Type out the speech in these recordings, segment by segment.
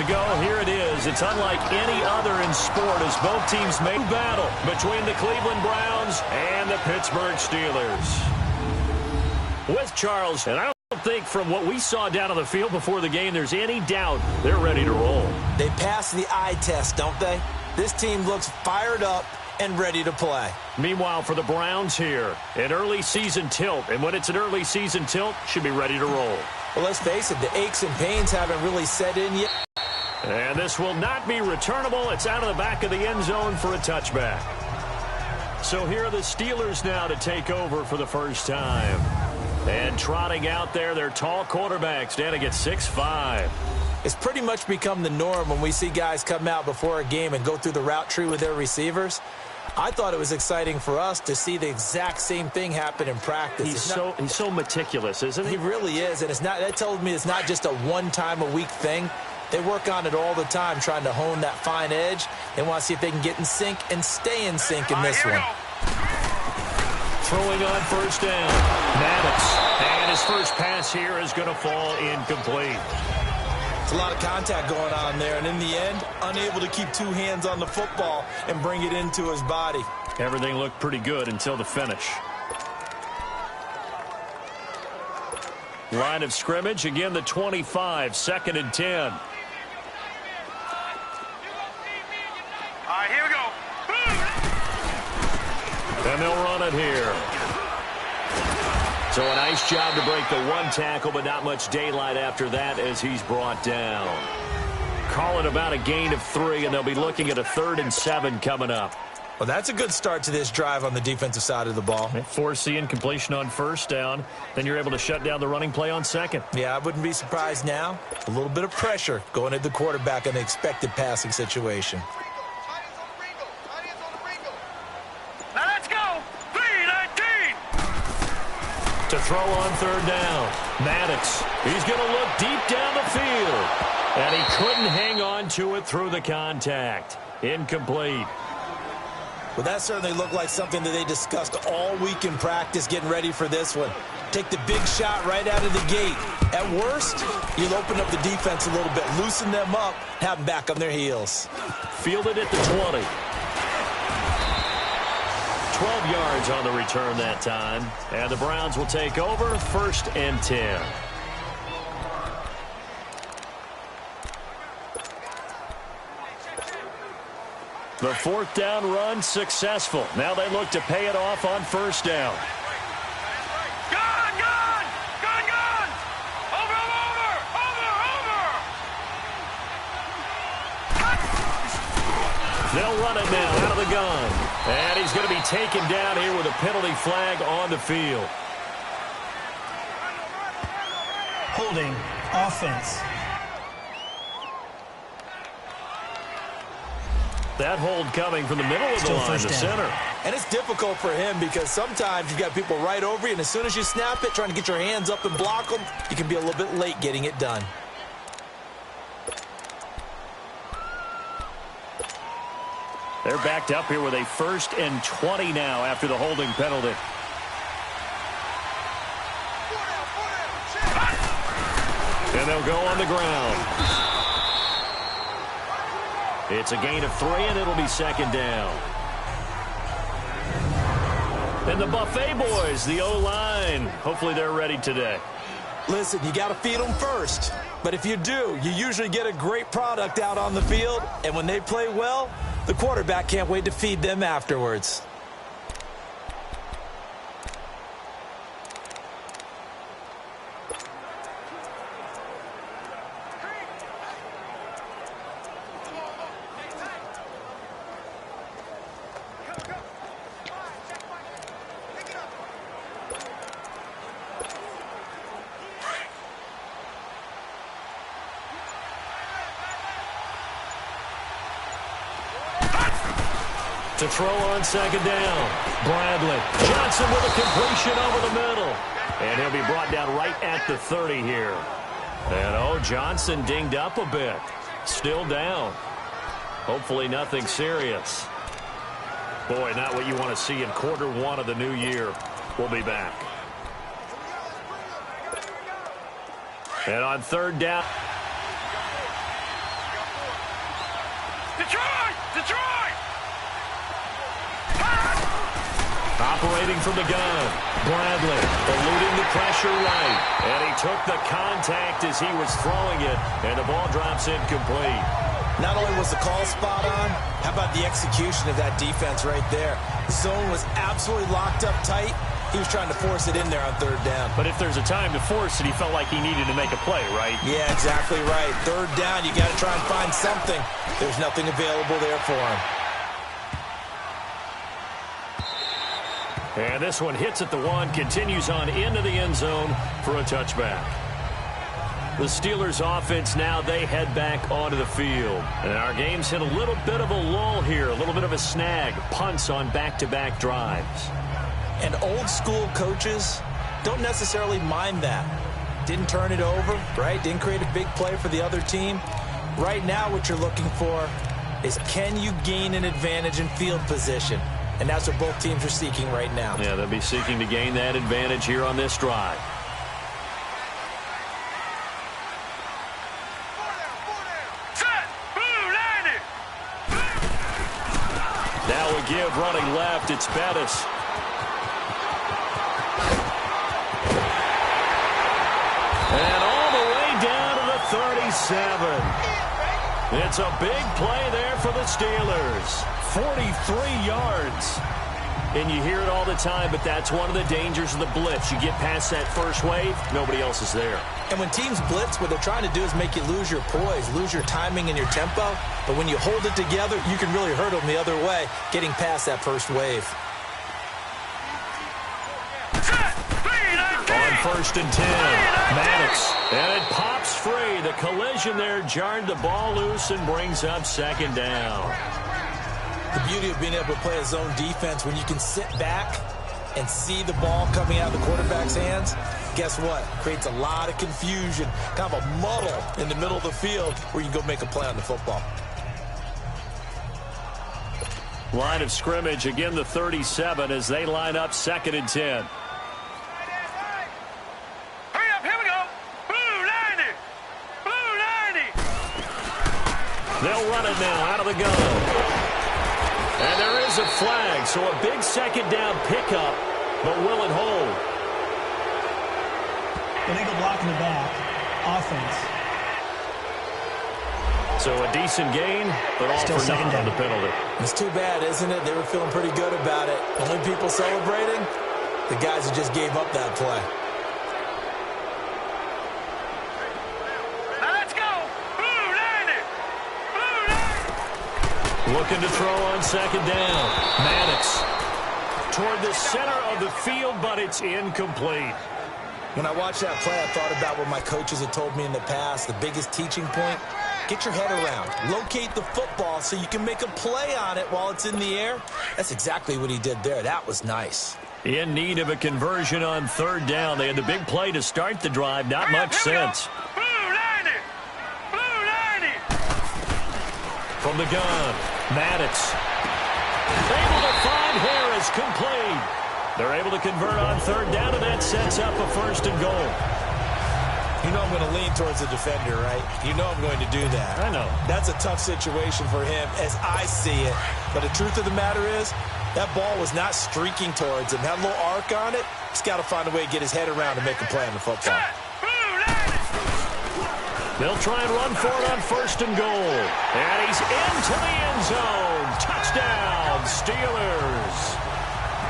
to go. Here it is. It's unlike any other in sport as both teams make battle between the Cleveland Browns and the Pittsburgh Steelers. With Charles, and I don't think from what we saw down on the field before the game there's any doubt they're ready to roll. They passed the eye test, don't they? This team looks fired up and ready to play. Meanwhile, for the Browns here, an early season tilt. And when it's an early season tilt, should be ready to roll. Well, let's face it, the aches and pains haven't really set in yet. And this will not be returnable. It's out of the back of the end zone for a touchback. So here are the Steelers now to take over for the first time. And trotting out there, their tall quarterback standing at 6'5". It's pretty much become the norm when we see guys come out before a game and go through the route tree with their receivers. I thought it was exciting for us to see the exact same thing happen in practice. He's so meticulous, isn't he? He really is, and that tells me it's not just a one-time-a-week thing. They work on it all the time, trying to hone that fine edge. They want to see if they can get in sync and stay in sync in this one. Throwing on first down, Maddox. And his first pass here is going to fall incomplete. It's a lot of contact going on there, and in the end, unable to keep two hands on the football and bring it into his body. Everything looked pretty good until the finish. Line of scrimmage, again the 25, 2nd and 10. All right, here we go. And they'll run it here. So a nice job to break the one tackle, but not much daylight after that as he's brought down. Call it about a gain of 3, and they'll be looking at a 3rd and 7 coming up. Well, that's a good start to this drive on the defensive side of the ball. Force the incompletion on first down. Then you're able to shut down the running play on second. Yeah, I wouldn't be surprised now. A little bit of pressure going at the quarterback in the expected passing situation. Now let's go. 3-19. To throw on third down. Maddox. He's going to look deep down the field. And he couldn't hang on to it through the contact. Incomplete. Well, that certainly looked like something that they discussed all week in practice getting ready for this one. Take the big shot right out of the gate. At worst, you'll open up the defense a little bit, loosen them up, have them back on their heels. Fielded at the 20. 12 yards on the return that time. And the Browns will take over 1st and 10. The 4th down run successful. Now they look to pay it off on first down. Gone, gone, gone, gone. Over. They'll run it now out of the gun. And he's going to be taken down here with a penalty flag on the field. Holding offense. That hold coming from the middle of the line, the center. And it's difficult for him because sometimes you've got people right over you, and as soon as you snap it, trying to get your hands up and block them, you can be a little bit late getting it done. They're backed up here with a 1st and 20 now after the holding penalty. And they'll go on the ground. It's a gain of 3, and it'll be 2nd down. And the Buffet boys, the O-line, hopefully they're ready today. Listen, you got to feed them first. But if you do, you usually get a great product out on the field. And when they play well, the quarterback can't wait to feed them afterwards. To throw on 2nd down. Bradley. Johnson with a completion over the middle. And he'll be brought down right at the 30 here. And, Johnson dinged up a bit. Still down. Hopefully nothing serious. Boy, not what you want to see in quarter 1 of the new year. We'll be back. And on 3rd down. Detroit! Detroit! Operating from the gun, Bradley eluding the pressure right. And he took the contact as he was throwing it, and the ball drops incomplete. Not only was the call spot on, how about the execution of that defense right there? The zone was absolutely locked up tight. He was trying to force it in there on third down. But if there's a time to force it, he felt like he needed to make a play, right? Yeah, exactly right. Third down, you got to try and find something. There's nothing available there for him. And this one hits at the one, continues on into the end zone for a touchback. The Steelers offense now, they head back onto the field. And our game's hit a little bit of a lull here, a little bit of a snag. Punts on back-to-back drives. And old school coaches don't necessarily mind that. Didn't turn it over, right? Didn't create a big play for the other team. Right now what you're looking for is, can you gain an advantage in field position? And that's what both teams are seeking right now. Yeah, they'll be seeking to gain that advantage here on this drive. Set! Blue, line it! Now we give running left. It's Bettis. And all the way down to the 37. It's a big play there for the Steelers. 43 yards. And you hear it all the time, but that's one of the dangers of the blitz. You get past that first wave, nobody else is there. And when teams blitz, what they're trying to do is make you lose your poise, lose your timing and your tempo. But when you hold it together, you can really hurt them the other way, getting past that first wave. On 1st and 10, Maddox. And it pops free. The collision there jarred the ball loose and brings up 2nd down. The beauty of being able to play a zone defense, when you can sit back and see the ball coming out of the quarterback's hands, guess what? Creates a lot of confusion, kind of a muddle in the middle of the field where you can go make a play on the football. Line of scrimmage, again the 37 as they line up 2nd and 10. Hurry up, here we go! Blue, 90! Blue, 90! They'll run it now out of the gun. And there is a flag, so a big 2nd down pickup, but will it hold? Illegal block in the back. Offense. So a decent gain, but all Still for naught on the penalty. It's too bad, isn't it? They were feeling pretty good about it. Only people celebrating, the guys who just gave up that play. Now let's go! Blue, 90! Blue, 90! Looking to throw on 2nd down. Maddox toward the center of the field, but it's incomplete. When I watched that play, I thought about what my coaches had told me in the past. The biggest teaching point, get your head around. Locate the football so you can make a play on it while it's in the air. That's exactly what he did there. That was nice. In need of a conversion on 3rd down. They had the big play to start the drive. Not much sense. Blue, 90! Blue, 90! From the gun, Maddox. Able to find Harris, complete. They're able to convert on 3rd down, and that sets up a 1st and goal. You know I'm going to lean towards the defender, right? You know I'm going to do that. I know. That's a tough situation for him as I see it. But the truth of the matter is, that ball was not streaking towards him. Had a little arc on it. He's got to find a way to get his head around and make a play on the football. They'll try and run for it on 1st and goal. And he's into the end zone. Touchdown, Steelers.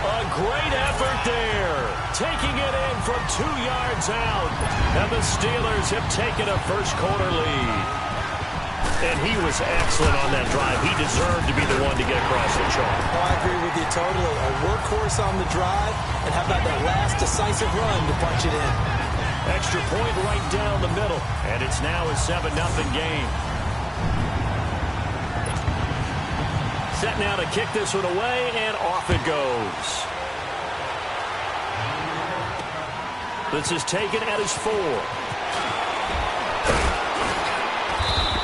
A great effort there. Taking it in from 2 yards out. And the Steelers have taken a first-quarter lead. And he was excellent on that drive. He deserved to be the one to get across the chalk. Oh, I agree with you totally. A workhorse on the drive. And how about that last decisive run to punch it in? Extra point right down the middle. And it's now a 7-0 game. Set now to kick this one away, and off it goes. This is taken at his 4.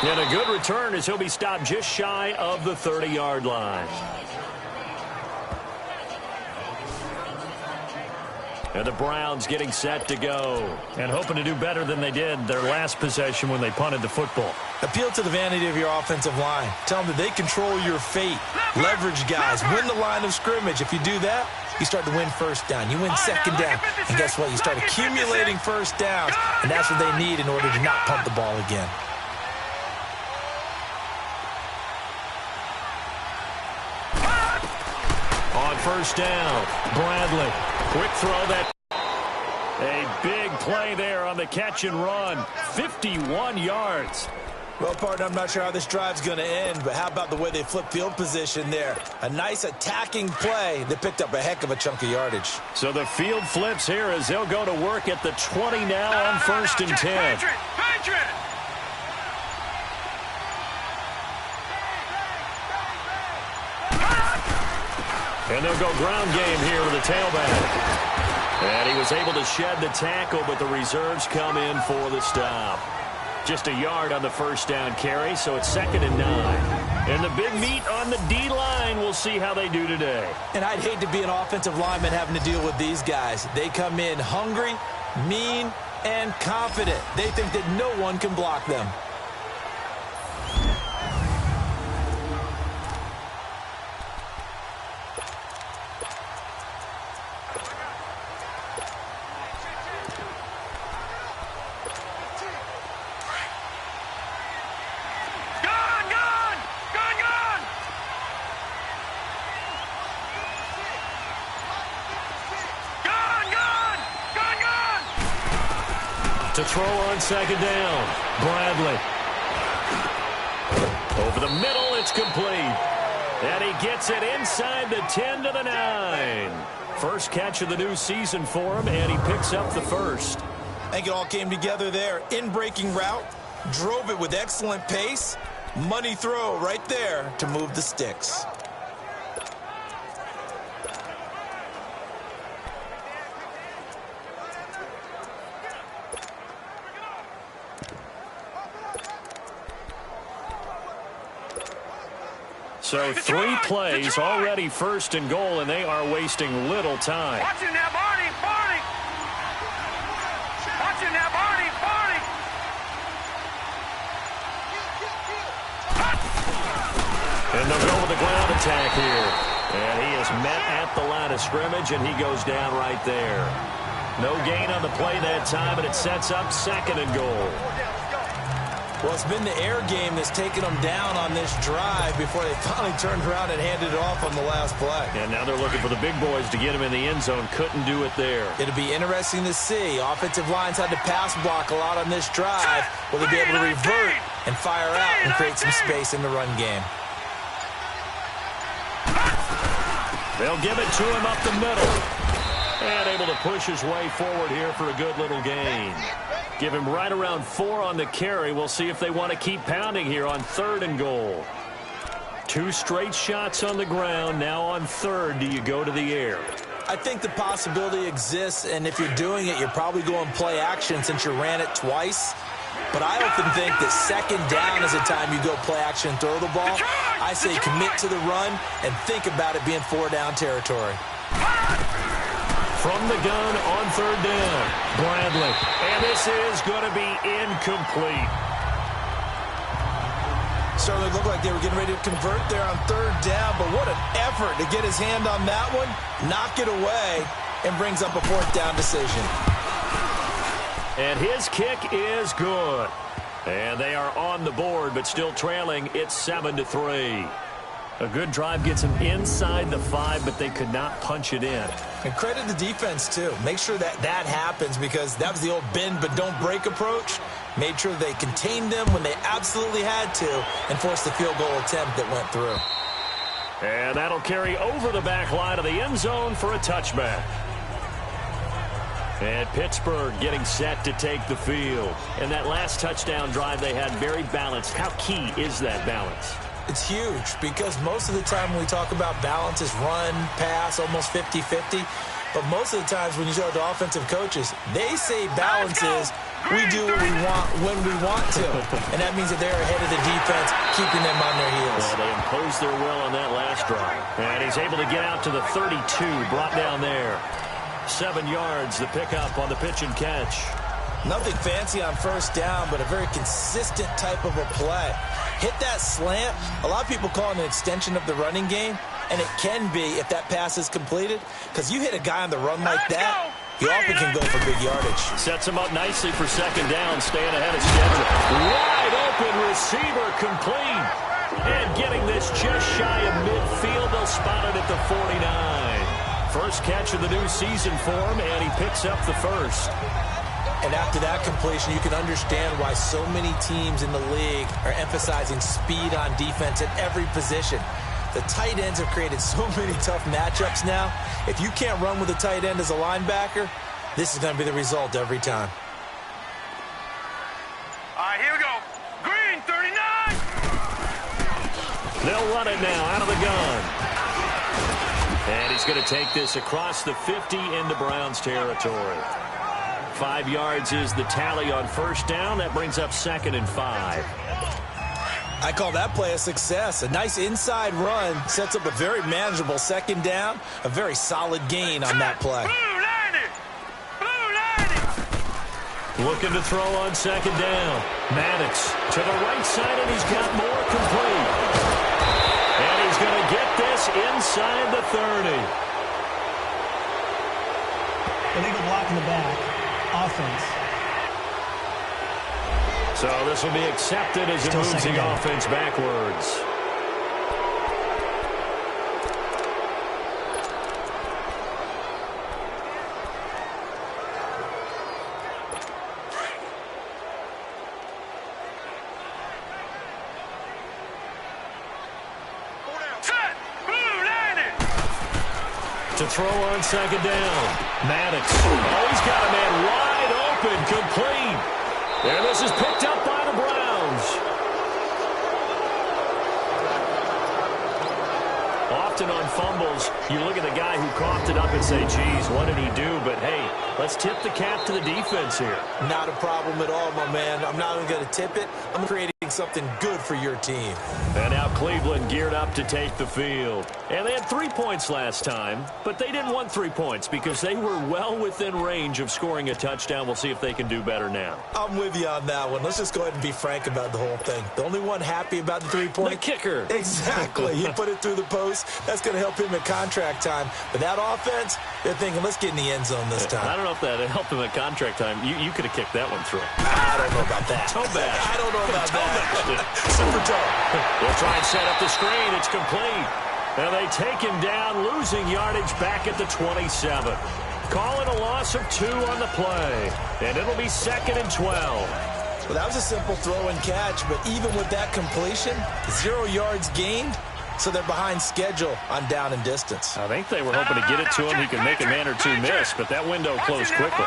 And a good return as he'll be stopped just shy of the 30-yard line. And the Browns getting set to go. And hoping to do better than they did their last possession when they punted the football. Appeal to the vanity of your offensive line. Tell them that they control your fate. Leverage guys. Win the line of scrimmage. If you do that, you start to win first down. You win second down. And guess what? You start accumulating first downs. And that's what they need in order to not punt the ball again. On first down, Bradley. Quick throw that. A big play there on the catch and run. 51 yards. Well, partner, I'm not sure how this drive's going to end, but how about the way they flip field position there? A nice attacking play that picked up a heck of a chunk of yardage. So the field flips here as they'll go to work at the 20 now on first and 10. And they'll go ground game here with the tailback. And he was able to shed the tackle, but the reserves come in for the stop. Just a yard on the first down carry, so it's 2nd and 9. And the big meat on the D-line, we'll see how they do today. And I'd hate to be an offensive lineman having to deal with these guys. They come in hungry, mean, and confident. They think that no one can block them. To throw on 2nd down, Bradley. Over the middle, it's complete. And he gets it inside the 10 to the 9. First catch of the new season for him, and he picks up the first. I think it all came together there. In-breaking route, drove it with excellent pace. Money throw right there to move the sticks. So 3 plays, already 1st and goal, and they are wasting little time. Watching that, Barney, Barney. Watching that, Barney, Barney. And they'll go with the ground attack here. And he is met at the line of scrimmage, and he goes down right there. No gain on the play that time, and it sets up 2nd and goal. Well, it's been the air game that's taken them down on this drive before they finally turned around and handed it off on the last play. And now they're looking for the big boys to get him in the end zone. Couldn't do it there. It'll be interesting to see. Offensive lines had to pass block a lot on this drive. Will they be able to revert and fire out and create some space in the run game? They'll give it to him up the middle. And able to push his way forward here for a good little gain. Give him right around 4 on the carry. We'll see if they want to keep pounding here on 3rd and goal. 2 straight shots on the ground. Now on 3rd, do you go to the air? I think the possibility exists, and if you're doing it, you're probably going play action since you ran it twice. But I often think that 2nd down is the time you go play action and throw the ball. I say commit to the run and think about it being 4-down territory. From the gun on 3rd down, Bradley. And this is going to be incomplete. Certainly looked like they were getting ready to convert there on 3rd down, but what an effort to get his hand on that one, knock it away, and brings up a 4th down decision. And his kick is good. And they are on the board, but still trailing. It's 7-3. A good drive gets them inside the 5, but they could not punch it in. And credit the defense, too. Make sure that that happens because that was the old bend but don't break approach. Made sure they contained them when they absolutely had to and forced the field goal attempt that went through. And that'll carry over the back line of the end zone for a touchback. And Pittsburgh getting set to take the field. And that last touchdown drive they had very balanced. How key is that balance? It's huge because most of the time when we talk about balance is run, pass, almost 50-50. But most of the times when you talk to offensive coaches, they say balance is we do what we want when we want to. And that means that they're ahead of the defense, keeping them on their heels. Well, they imposed their will on that last drive. And he's able to get out to the 32, brought down there. 7 yards, the pickup on the pitch and catch. Nothing fancy on first down, but a very consistent type of a play. Hit that slant. A lot of people call it an extension of the running game, and it can be if that pass is completed, because you hit a guy on the run like that, he often can go for big yardage. Sets him up nicely for second down, staying ahead of schedule. Wide open receiver complete. And getting this just shy of midfield, they'll spot it at the 49. First catch of the new season for him, and he picks up the first. And after that completion, you can understand why so many teams in the league are emphasizing speed on defense at every position. The tight ends have created so many tough matchups now. If you can't run with a tight end as a linebacker, this is going to be the result every time. All right, here we go. Green, 39. They'll run it now out of the gun. And he's going to take this across the 50 into Browns territory. 5 yards is the tally on first down. That brings up 2nd and 5. I call that play a success. A nice inside run sets up a very manageable second down. A very solid gain on that play. Looking to throw on second down. Maddox to the right side, and he's got more complete. And he's going to get this inside the 30. Illegal block in the back. Offense. So this will be accepted as it moves the offense backwards. To throw on second down. Maddox. Oh, he's got a man wide open, complete. And this is picked up by the Browns. Often on fumbles, you look at the guy who coughed it up and say, geez, what did he do? But, hey, let's tip the cap to the defense here. Not a problem at all, my man. I'm not even going to tip it. I'm creating something good for your team. And now Cleveland geared up to take the field. And they had 3 points last time, but they didn't want 3 points because they were well within range of scoring a touchdown. We'll see if they can do better now. I'm with you on that one. Let's just go ahead and be frank about the whole thing. The only one happy about the 3-point? The kicker. Exactly. He put it through the post. That's going to help him at contract time. But that offense, they're thinking, let's get in the end zone this time. I don't know if that helped him at contract time. You could have kicked that one through. I don't know about that. Toe bash. I don't know about that. Super toe. They'll try and set up the screen. It's complete. And they take him down, losing yardage back at the 27. Calling a loss of 2 on the play. And it'll be 2nd and 12. Well, that was a simple throw and catch, but even with that completion, 0 yards gained, so they're behind schedule on down and distance. I think they were hoping to get it to him. He could make a man or two miss, but that window closed quickly.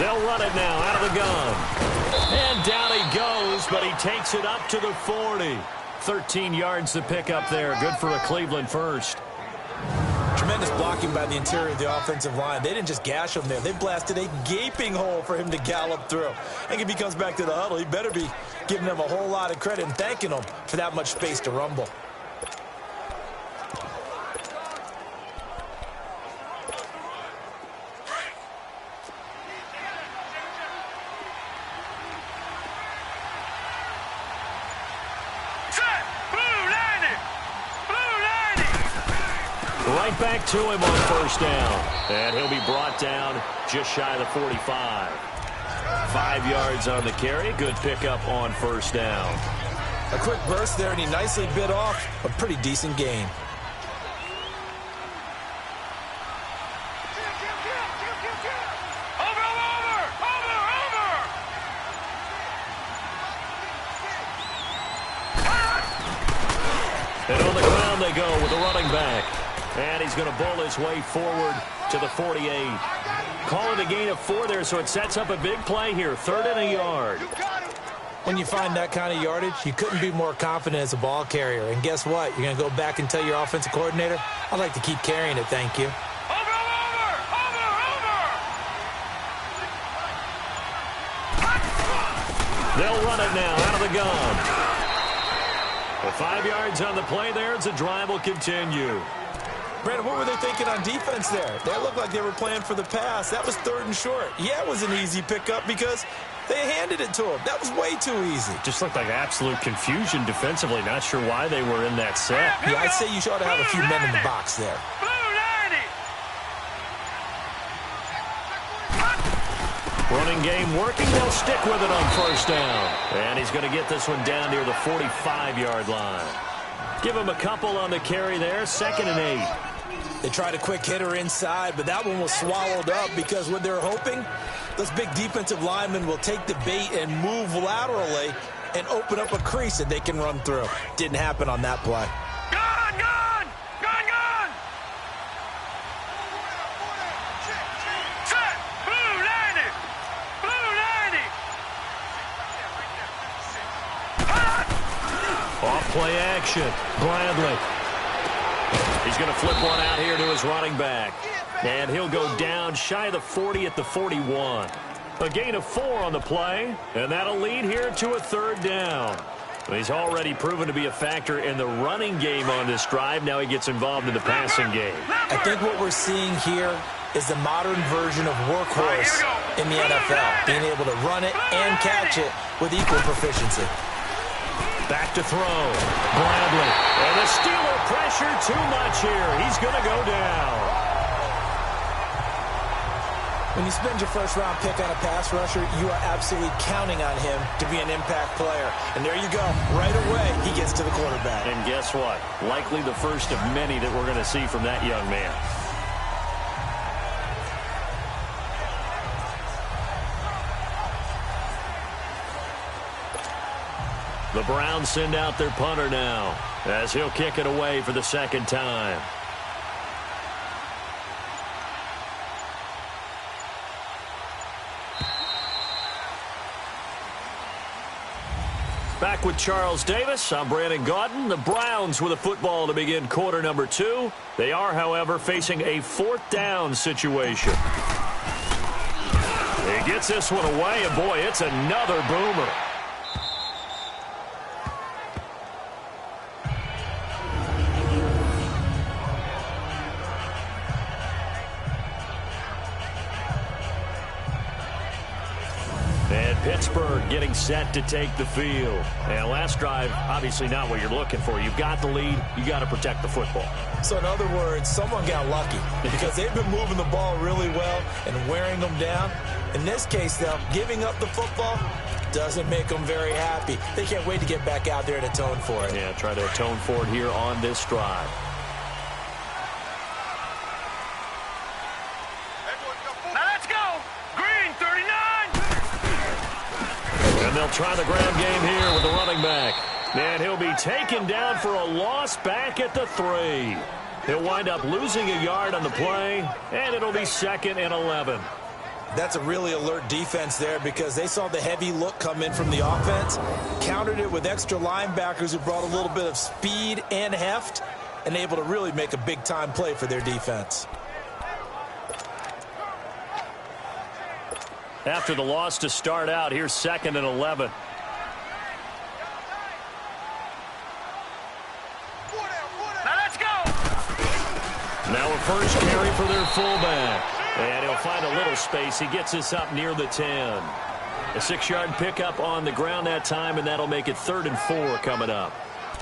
They'll run it now out of the gun. And down he goes, but he takes it up to the 40. 13 yards to pick up there. Good for a Cleveland first. Tremendous blocking by the interior of the offensive line. They didn't just gash him there. They blasted a gaping hole for him to gallop through. I think if he comes back to the huddle, he better be giving them a whole lot of credit and thanking them for that much space to rumble. Right back to him on first down. And he'll be brought down just shy of the 45. 5 yards on the carry. Good pickup on first down. A quick burst there, and he nicely bit off a pretty decent gain. And on the ground they go with a running back. And he's going to bowl his way forward to the 48. Calling a gain of 4 there, so it sets up a big play here. 3rd and a yard. When you find that kind of yardage, you couldn't be more confident as a ball carrier. And guess what? You're going to go back and tell your offensive coordinator, I'd like to keep carrying it, thank you. They'll run it now out of the gun. 5 yards on the play there as the drive will continue. Brandon, what were they thinking on defense there? They looked like they were playing for the pass. That was 3rd and short. Yeah, it was an easy pickup because they handed it to him. That was way too easy. Just looked like absolute confusion defensively. Not sure why they were in that set. Yeah, I'd say you should have a few men in the box there. Running game working. They'll stick with it on 1st down. And he's going to get this one down near the 45-yard line. Give him a couple on the carry there. 2nd and 8. They tried a quick hitter inside, but that one was swallowed up because what they're hoping, those big defensive linemen will take the bait and move laterally and open up a crease that they can run through. Didn't happen on that play. Gone, gone! Gone, gone! Set! Blue 90! Blue 90! Off play action. Bradley. He's going to flip one out here to his running back. And he'll go down shy of the 40 at the 41. A gain of 4 on the play. And that'll lead here to a 3rd down. He's already proven to be a factor in the running game on this drive. Now he gets involved in the passing game. I think what we're seeing here is the modern version of workhorse in the NFL. Being able to run it and catch it with equal proficiency. Back to throw. Bradley. And the Steeler pressure too much here. He's going to go down. When you spend your 1st-round pick on a pass rusher, you are absolutely counting on him to be an impact player. And there you go. Right away, he gets to the quarterback. And guess what? Likely the first of many that we're going to see from that young man. The Browns send out their punter now as he'll kick it away for the 2nd time. Back with Charles Davis, I'm Brandon Gaudin. The Browns with a football to begin quarter number 2. They are, however, facing a 4th down situation. He gets this one away, and boy, it's another boomer. And Pittsburgh getting set to take the field. And last drive, obviously not what you're looking for. You've got the lead. You got to protect the football. So in other words, someone got lucky because they've been moving the ball really well and wearing them down. In this case, though, giving up the football doesn't make them very happy. They can't wait to get back out there and atone for it. Yeah, try to atone for it here on this drive. Now let's go! Green 39! And they'll try the ground game here with the running back. And he'll be taken down for a loss back at the 3. He'll wind up losing a yard on the play, and it'll be 2nd and 11. That's a really alert defense there because they saw the heavy look come in from the offense, countered it with extra linebackers who brought a little bit of speed and heft, and able to really make a big-time play for their defense. After the loss to start out, here's 2nd and 11. Now let's go! Now a first carry for their fullback. And he'll find a little space. He gets this up near the 10. A 6-yard pickup on the ground that time, and that'll make it 3rd and 4 coming up.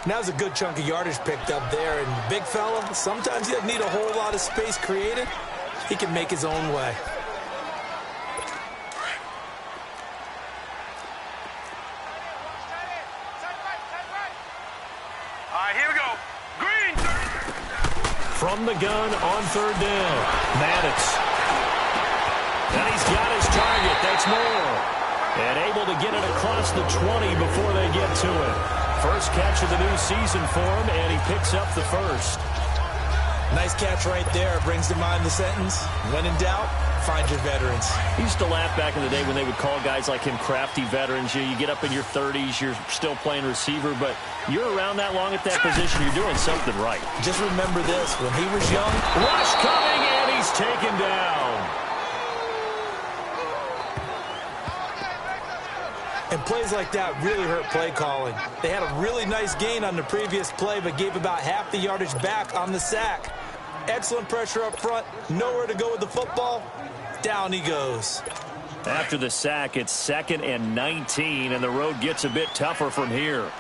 Now's a good chunk of yardage picked up there. And big fella, sometimes he doesn't need a whole lot of space created. He can make his own way. All right, here we go. Green 30. From the gun on 3rd down. Maddox. And he's got his target. That's more. And able to get it across the 20 before they get to it. First catch of the new season for him, and he picks up the first. Nice catch right there. Brings to mind the sentence, when in doubt, find your veterans. He used to laugh back in the day when they would call guys like him crafty veterans. You get up in your 30s, you're still playing receiver, but you're around that long at that position, you're doing something right. Just remember this, when he was young, rush coming, and he's taken down. And plays like that really hurt play calling. They had a really nice gain on the previous play, but gave about half the yardage back on the sack. Excellent pressure up front. Nowhere to go with the football. Down he goes. After the sack, it's 2nd and 19, and the road gets a bit tougher from here.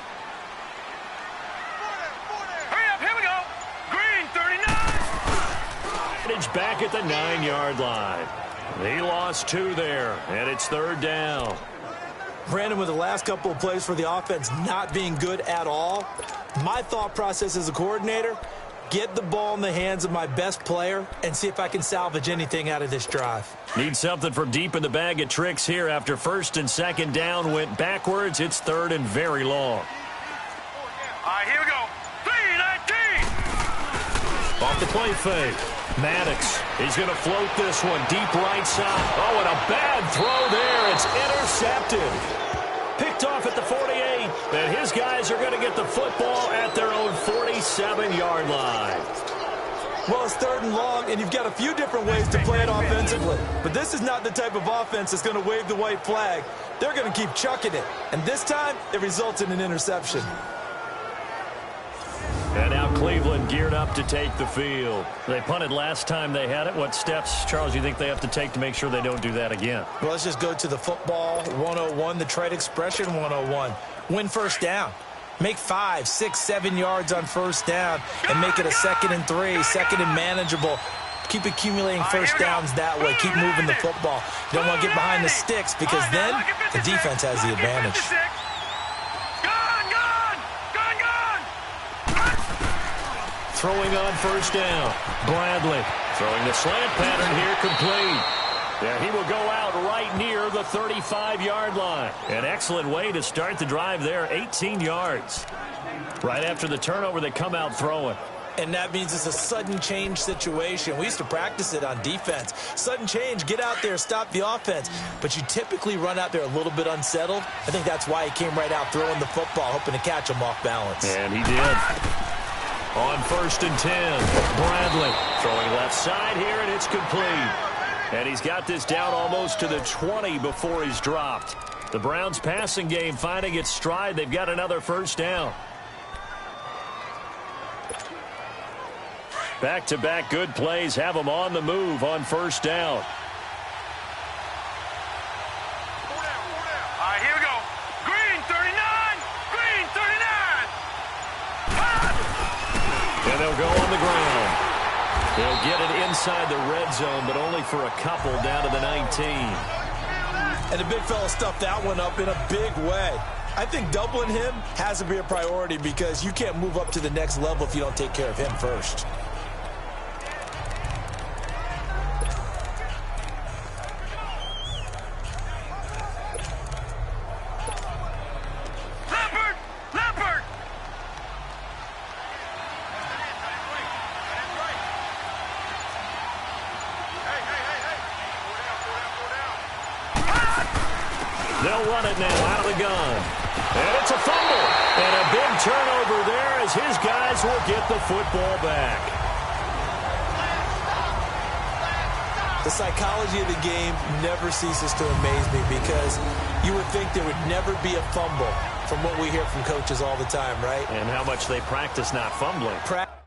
Hurry up, here we go. Green, 39. It's back at the 9-yard line. He lost 2 there, and it's 3rd down. Brandon, with the last couple of plays for the offense not being good at all, my thought process as a coordinator, get the ball in the hands of my best player and see if I can salvage anything out of this drive. Need something from deep in the bag of tricks here after 1st and 2nd down went backwards. It's 3rd and very long. All right, here we go. 3-19. Off the play fake. Maddox, he's going to float this one deep right side. Oh, and a bad throw there. It's intercepted. Picked off at the 48, and his guys are going to get the football at their own 47-yard line. Well, it's 3rd and long, and you've got a few different ways to play it offensively. But this is not the type of offense that's going to wave the white flag. They're going to keep chucking it. And this time, it results in an interception. And now Cleveland geared up to take the field. They punted last time they had it. What steps, Charles, you think they have to take to make sure they don't do that again? Well, let's just go to the football 101, the trade expression 101. Win 1st down. Make 5, 6, 7 yards on 1st down and make it a 2nd and 3, 2nd and manageable. Keep accumulating 1st downs that way. Keep moving the football. You don't want to get behind the sticks because then the defense has the advantage. Throwing on 1st down. Bradley throwing the slant pattern here complete. Yeah, he will go out right near the 35-yard line. An excellent way to start the drive there, 18 yards. Right after the turnover, they come out throwing. And that means it's a sudden change situation. We used to practice it on defense. Sudden change, get out there, stop the offense. But you typically run out there a little bit unsettled. I think that's why he came right out throwing the football, hoping to catch him off balance. And he did. On 1st and 10, Bradley throwing left side here, and it's complete. And he's got this down almost to the 20 before he's dropped. The Browns passing game finding its stride. They've got another 1st down. Back-to-back good plays have them on the move on 1st down. All right, here we go. Green, 39. Green, 39. And they'll go on the ground. They'll get it inside the red zone, but only for a couple down to the 19. And the big fella stuffed that one up in a big way. I think doubling him has to be a priority because you can't move up to the next level if you don't take care of him first. They'll run it now out of the gun. And it's a fumble. And a big turnover there as his guys will get the football back. The psychology of the game never ceases to amaze me because you would think there would never be a fumble from what we hear from coaches all the time, right? And how much they practice not fumbling. Practice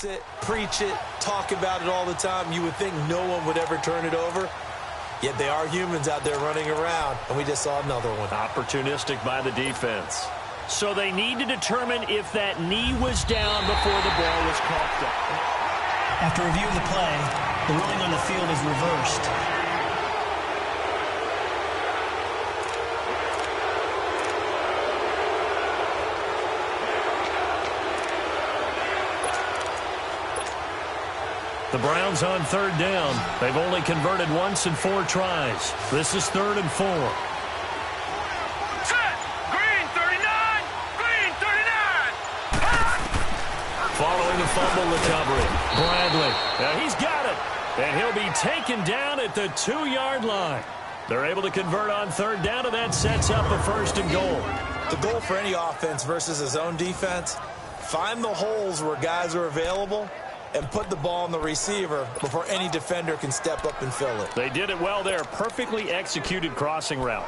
it, preach it, talk about it all the time. You would think no one would ever turn it over. Yet they are humans out there running around, and we just saw another one. Opportunistic by the defense. So they need to determine if that knee was down before the ball was coughed up. After reviewing the play, the ruling on the field is reversed. The Browns on 3rd down. They've only converted once in 4 tries. This is 3rd and 4. Set. Green, 39. Green, 39. Following the fumble recovery, Bradley. Now he's got it. And he'll be taken down at the 2-yard line. They're able to convert on 3rd down, and that sets up a 1st and goal. The goal for any offense versus his own defense, find the holes where guys are available and put the ball on the receiver before any defender can step up and fill it. They did it well there. Perfectly executed crossing route.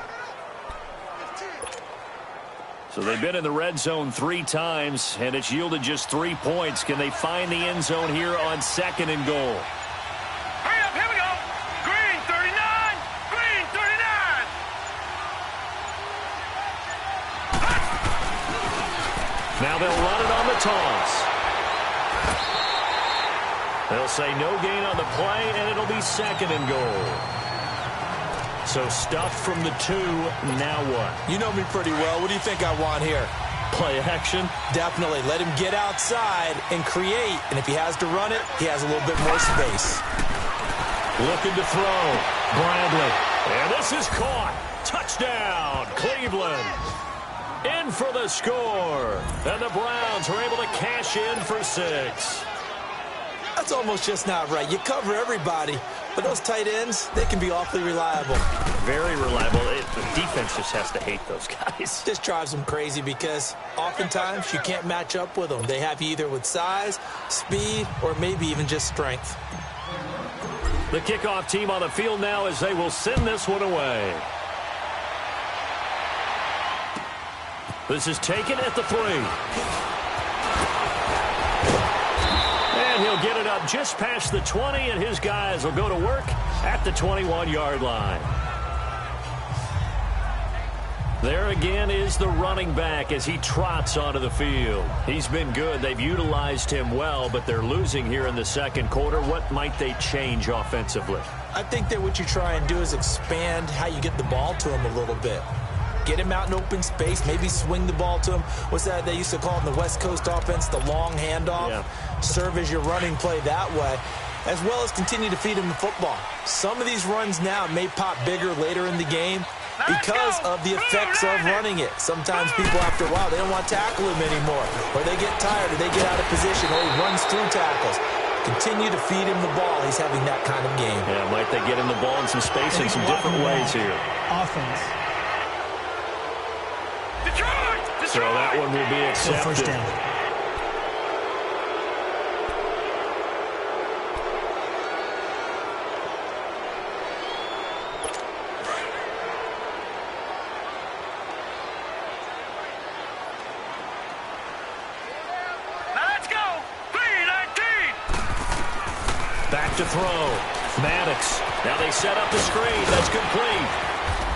So they've been in the red zone 3 times, and it's yielded just 3 points. Can they find the end zone here on 2nd and goal? Hurry up, here we go. Green 39, green 39. Now they'll run it on the toss. They'll say no gain on the play, and it'll be 2nd and goal. So stuffed from the 2, now what? You know me pretty well. What do you think I want here? Play action? Definitely. Let him get outside and create. And if he has to run it, he has a little bit more space. Looking to throw. Bradley. And this is caught. Touchdown, Cleveland. In for the score. And the Browns are able to cash in for 6. That's almost just not right. You cover everybody, but those tight ends, they can be awfully reliable. Very reliable. The defense just has to hate those guys. This drives them crazy because oftentimes you can't match up with them. They have you either with size, speed, or maybe even just strength. The kickoff team on the field now as they will send this one away. This is taken at the 3. And he'll get it up just past the 20, and his guys will go to work at the 21-yard line. There again is the running back as he trots onto the field. He's been good. They've utilized him well, but they're losing here in the 2nd quarter. What might they change offensively? I think that what you try and do is expand how you get the ball to him a little bit. Get him out in open space, maybe swing the ball to him. What's that they used to call in the West Coast offense, the long handoff? Yeah. Serve as your running play that way, as well as continue to feed him the football. Some of these runs now may pop bigger later in the game because of the effects of running it. Sometimes people, after a while, they don't want to tackle him anymore, or they get tired, or they get out of position, or he runs through tackles. Continue to feed him the ball. He's having that kind of game. Yeah, might they get him the ball in some space in some different ways here. Offense. So that one will be accepted. First down. Now let's go. 3-19. Back to throw. Maddox. Now they set up the screen. That's complete.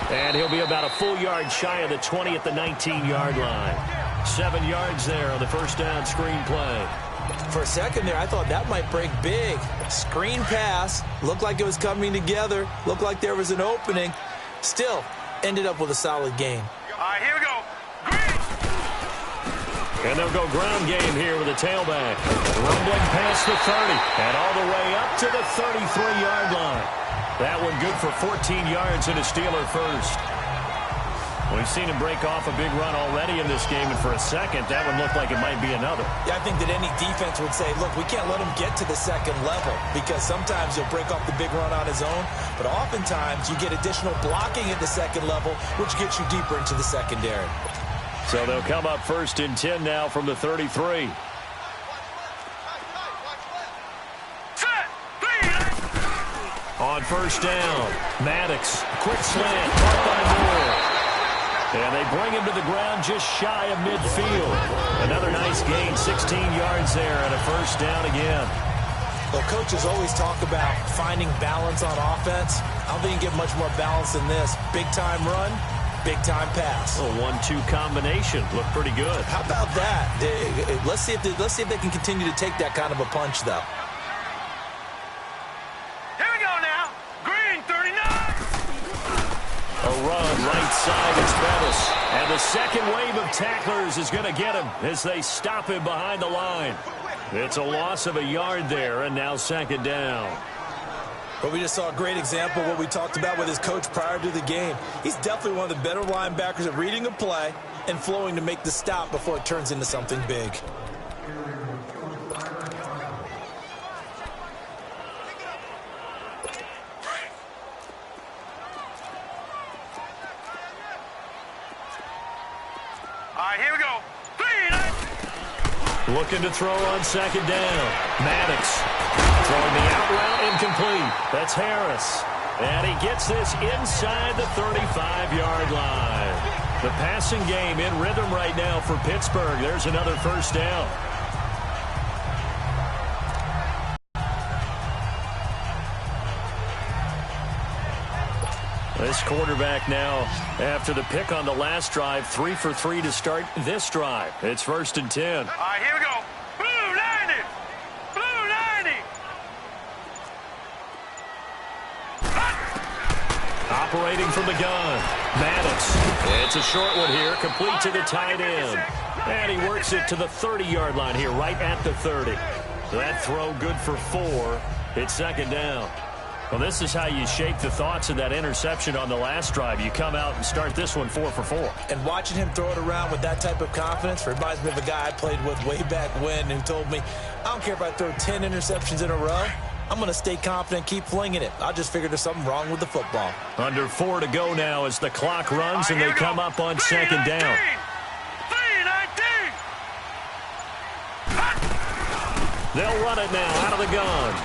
And he'll be about a full yard shy of the 20 at the 19-yard line. 7 yards there on the first down screen play. For a second there, I thought that might break big. Screen pass. Looked like it was coming together. Looked like there was an opening. Still, ended up with a solid game. All right, here we go. Green. And they'll go ground game here with a tailback. Rumbling past the 30 and all the way up to the 33-yard line. That one good for 14 yards and a Steeler first. We've seen him break off a big run already in this game, and for a second, that one looked like it might be another. Yeah, I think that any defense would say, look, we can't let him get to the 2nd level because sometimes he'll break off the big run on his own, but oftentimes you get additional blocking at the 2nd level, which gets you deeper into the secondary. So they'll come up 1st and 10 now from the 33. On first down, Maddox, quick slant, caught by Moore. And they bring him to the ground just shy of midfield. Another nice gain, 16 yards there, and a first down again. Well, coaches always talk about finding balance on offense. I don't think you get much more balance than this. Big-time run, big-time pass. A 1-2 combination. Looked pretty good. How about that? Let's see if they can continue to take that kind of a punch, though. A run right side is Bettis. And the second wave of tacklers is going to get him as they stop him behind the line. It's a loss of a yard there, and now 2nd down. But we just saw a great example of what we talked about with his coach prior to the game. He's definitely one of the better linebackers at reading a play and flowing to make the stop before it turns into something big. All right, here we go. 3-19. Looking to throw on 2nd down. Maddox throwing the out route incomplete. That's Harris. And he gets this inside the 35-yard line. The passing game in rhythm right now for Pittsburgh. There's another first down. This quarterback now, after the pick on the last drive, 3 for 3 to start this drive. It's 1st and 10. All right, here we go. Blue 90. Blue 90. Operating from the gun, Maddox. It's a short one here, complete to the tight end. And he works it to the 30-yard line here, right at the 30. That throw good for 4. It's 2nd down. Well, this is how you shake the thoughts of that interception on the last drive. You come out and start this one 4 for 4. And watching him throw it around with that type of confidence reminds me of a guy I played with way back when who told me, I don't care if I throw 10 interceptions in a row. I'm going to stay confident, keep flinging it. I just figured there's something wrong with the football. Under 4 to go now as the clock runs and they come up on 2nd down. 3-19. They'll run it now out of the gun.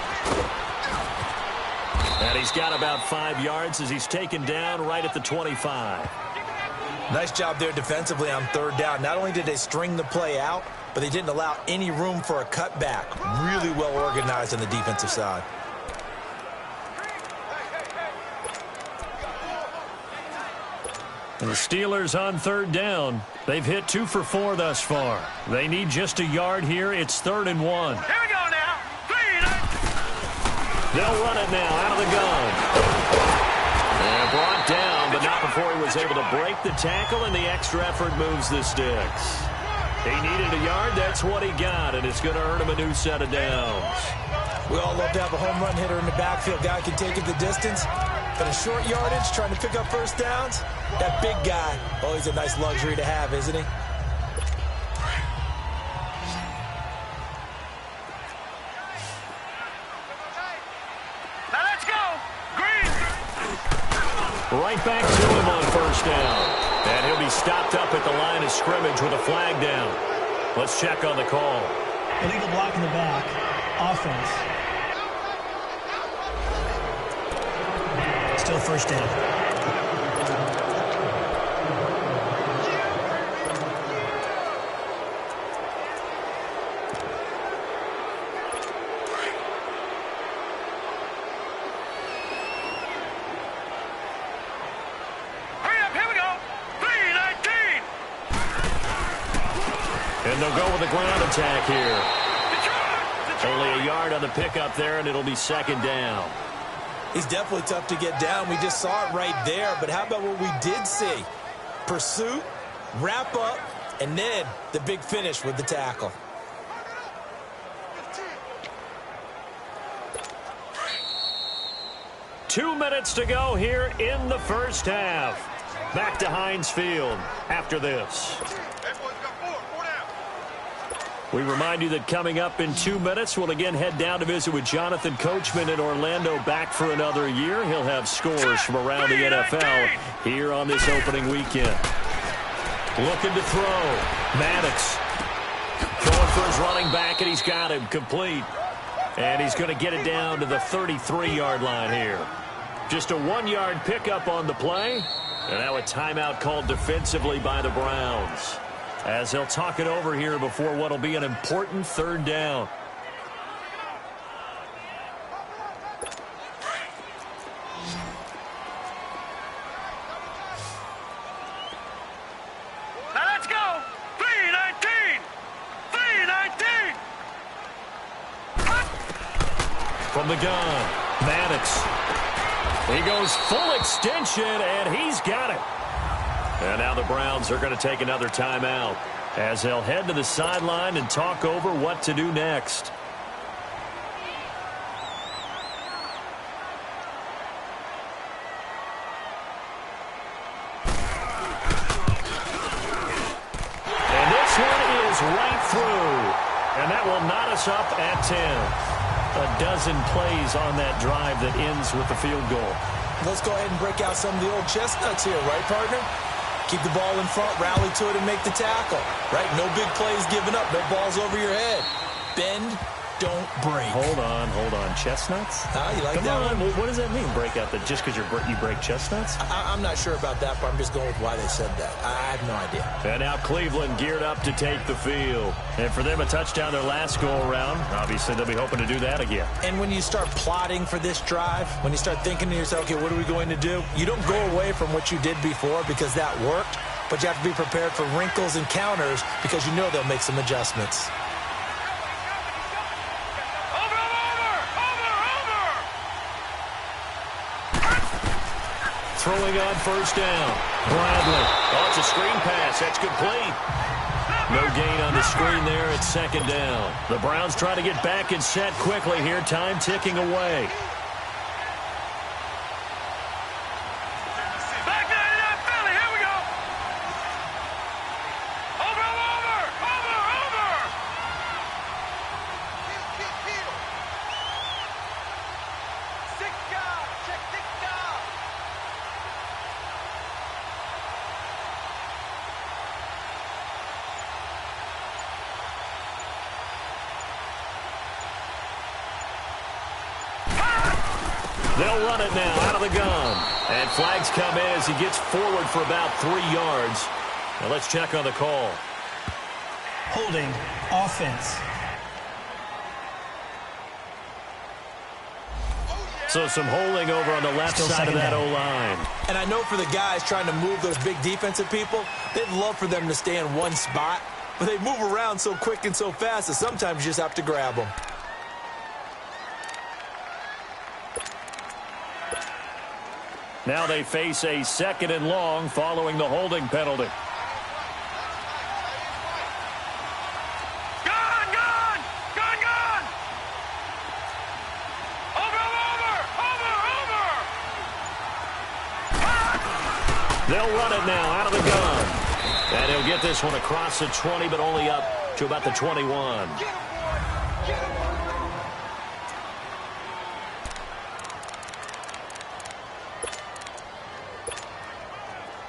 And he's got about 5 yards as he's taken down right at the 25. Nice job there defensively on 3rd down. Not only did they string the play out, but they didn't allow any room for a cutback. Really well organized on the defensive side. And the Steelers on 3rd down. They've hit 2 for 4 thus far. They need just a yard here. It's 3rd and 1. Here we go now. 3-19. They'll run it now out of the gun. And brought down, but not before he was able to break the tackle, and the extra effort moves the sticks. He needed a yard. That's what he got, and it's going to earn him a new set of downs. We all love to have a home run hitter in the backfield. Guy can take it the distance. But a short yardage, trying to pick up first downs, that big guy, oh, he's a nice luxury to have, isn't he? Now let's go. Green. Right back to him on 1st down. And he'll be stopped up at the line of scrimmage with a flag down. Let's check on the call. Illegal block in the back. Offense. Still 1st down. Hurry up. Here we go. 3-19. And they'll go with a ground attack here. Detroit. Only a yard on the pickup there, and it'll be 2nd down. He's definitely tough to get down. We just saw it right there. But how about what we did see? Pursuit, wrap up, and then the big finish with the tackle. Two minutes to go here in the first half. Back to Heinz Field after this. We remind you that coming up in 2 minutes, we'll again head down to visit with Jonathan Coachman in Orlando, back for another year. He'll have scores from around the NFL here on this opening weekend. Looking to throw. Maddox throwing for his running back, and he's got him complete. And he's going to get it down to the 33-yard line here. Just a 1-yard pickup on the play. And now a timeout called defensively by the Browns, as he'll talk it over here before what will be an important 3rd down. Now let's go. 3-19. 3-19. From the gun, Maddox. He goes full extension, and he's got it. And now the Browns are going to take another timeout as they'll head to the sideline and talk over what to do next. And this one is right through. And that will knot us up at 10. A dozen plays on that drive that ends with the field goal. Let's go ahead and break out some of the old chestnuts here, right, partner? Keep the ball in front, rally to it, and make the tackle, right? No big plays given up, no balls over your head. Bend, don't break. Hold on. Chestnuts? You like Come that on. one? What does that mean, break out? That just because you break chestnuts? I'm not sure about that, but I'm just going with why they said that. I have no idea. And now Cleveland geared up to take the field. And for them, a touchdown their last go-around. Obviously, they'll be hoping to do that again. And when you start plotting for this drive, when you start thinking to yourself, okay, what are we going to do? You don't go away from what you did before because that worked, but you have to be prepared for wrinkles and counters because you know they'll make some adjustments. Throwing on first down. Bradley. Oh, it's a screen pass. That's complete. No gain on the screen there at second down. The Browns try to get back and set quickly here. Time ticking away. Back there in that Philly. Here we go. Over. Six guard. Check six guard. They'll run it now out of the gun. And flags come in as he gets forward for about 3 yards. Now let's check on the call. Holding. Offense. So some holding over on the left Still side of second that down. O-line. And I know for the guys trying to move those big defensive people, they'd love for them to stay in one spot, but they move around so quick and so fast that sometimes you just have to grab them. Now they face a 2nd and long following the holding penalty. Gone. Over. They'll run it now out of the gun. And he'll get this one across the 20, but only up to about the 21.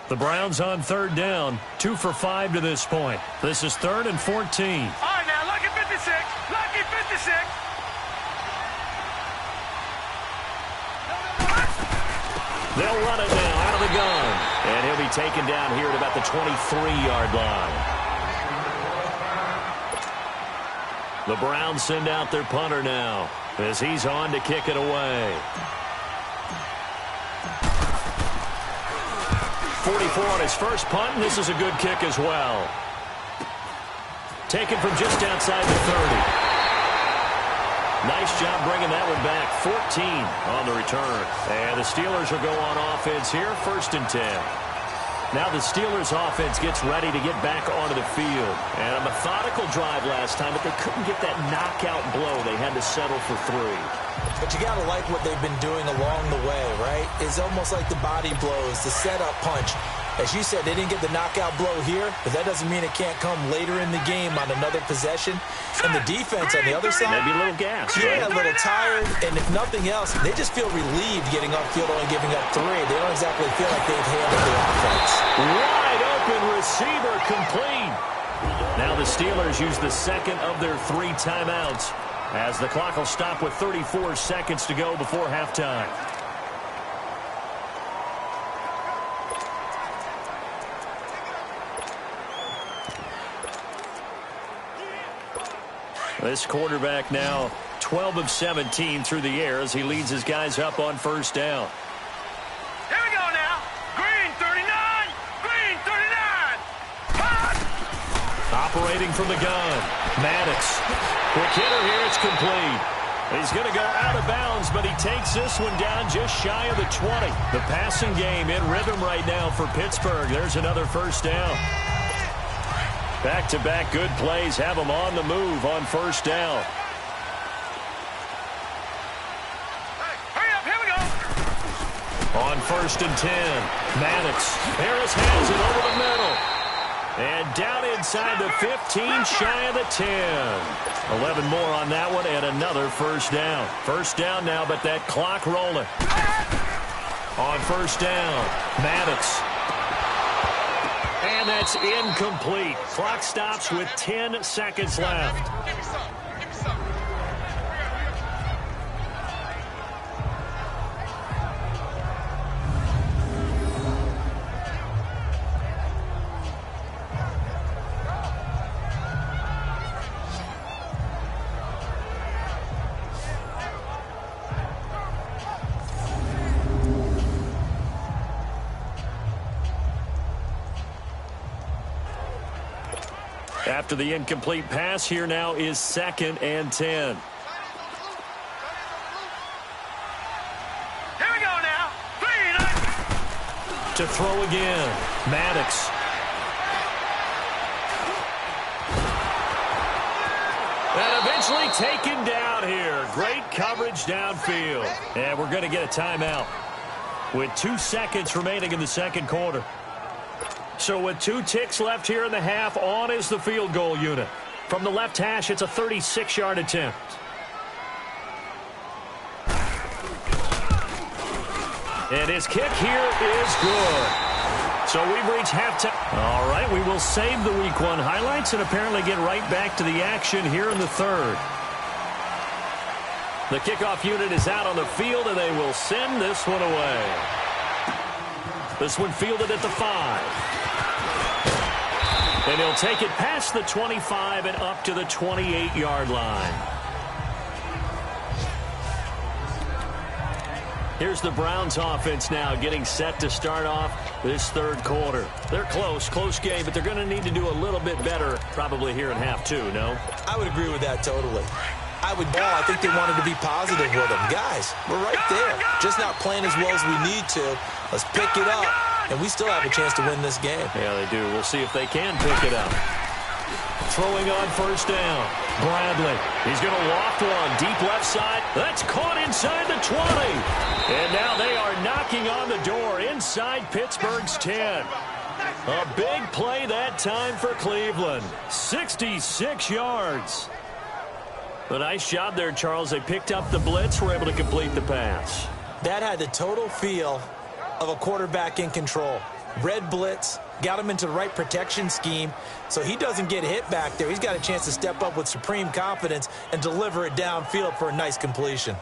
The Browns on 3rd down, 2 for 5 to this point. This is 3rd and 14. All right, now, lucky 56. Lucky 56. They'll run it now out of the gun. And he'll be taken down here at about the 23-yard line. The Browns send out their punter now as he's on to kick it away. 44 on his first punt, and this is a good kick as well. Taken from just outside the 30. Nice job bringing that one back. 14 on the return. And the Steelers will go on offense here, 1st and 10. Now the Steelers offense gets ready to get back onto the field. And a methodical drive last time, but they couldn't get that knockout blow. They had to settle for 3. But you got to like what they've been doing along the way, right? It's almost like the body blows, the setup punch. As you said, they didn't get the knockout blow here, but that doesn't mean it can't come later in the game on another possession. And the defense on the other side, Maybe a little gas. yeah, Right? a little tired. And if nothing else, they just feel relieved getting upfield, only giving up 3. They don't exactly feel like they've handled the offense. Wide open receiver complete. Now the Steelers use the 2nd of their 3 timeouts as the clock will stop with 34 seconds to go before halftime. This quarterback now 12 of 17 through the air as he leads his guys up on 1st down. Here we go now. Green 39. Operating from the gun. Maddox. Quick hitter here. It's complete. He's going to go out of bounds, but he takes this one down just shy of the 20. The passing game in rhythm right now for Pittsburgh. There's another 1st down. Back-to-back good plays have them on the move on 1st down. Hey, hurry up. Here we go. On 1st and 10, Maddox. Harris has it over the middle. And down inside the 15, shy of the 10. 11 more on that one, and another 1st down. 1st down now, but that clock rolling. On 1st down, Maddox. And that's incomplete. Clock stops with 10 seconds left. After the incomplete pass, here now is 2nd and 10. Here we go now. 3, 9. To throw again, Maddox. And eventually taken down here. Great coverage downfield. And we're going to get a timeout with 2 seconds remaining in the second quarter. So with 2 ticks left here in the half, on is the field goal unit. From the left hash, it's a 36-yard attempt. And his kick here is good. So we've reached halftime. All right, we will save the Week 1 highlights and apparently get right back to the action here in the third. The kickoff unit is out on the field, and they will send this one away. This one fielded at the 5. And he'll take it past the 25 and up to the 28-yard line. Here's the Browns offense now getting set to start off this third quarter. They're close game, but they're going to need to do a little bit better probably here in half 2, no? I would agree with that totally. I think they wanted to be positive with them. Guys, we're right there. Just not playing as well as we need to. Let's pick it up, and we still have a chance to win this game. Yeah, they do. We'll see if they can pick it up. Throwing on first down. Bradley. He's going to loft one. Deep left side. That's caught inside the 20. And now they are knocking on the door inside Pittsburgh's 10. A big play that time for Cleveland. 66 yards. A nice job there, Charles. They picked up the blitz, were able to complete the pass. That had the total feel of a quarterback in control. Red blitz, got him into the right protection scheme, so he doesn't get hit back there. He's got a chance to step up with supreme confidence and deliver it downfield for a nice completion.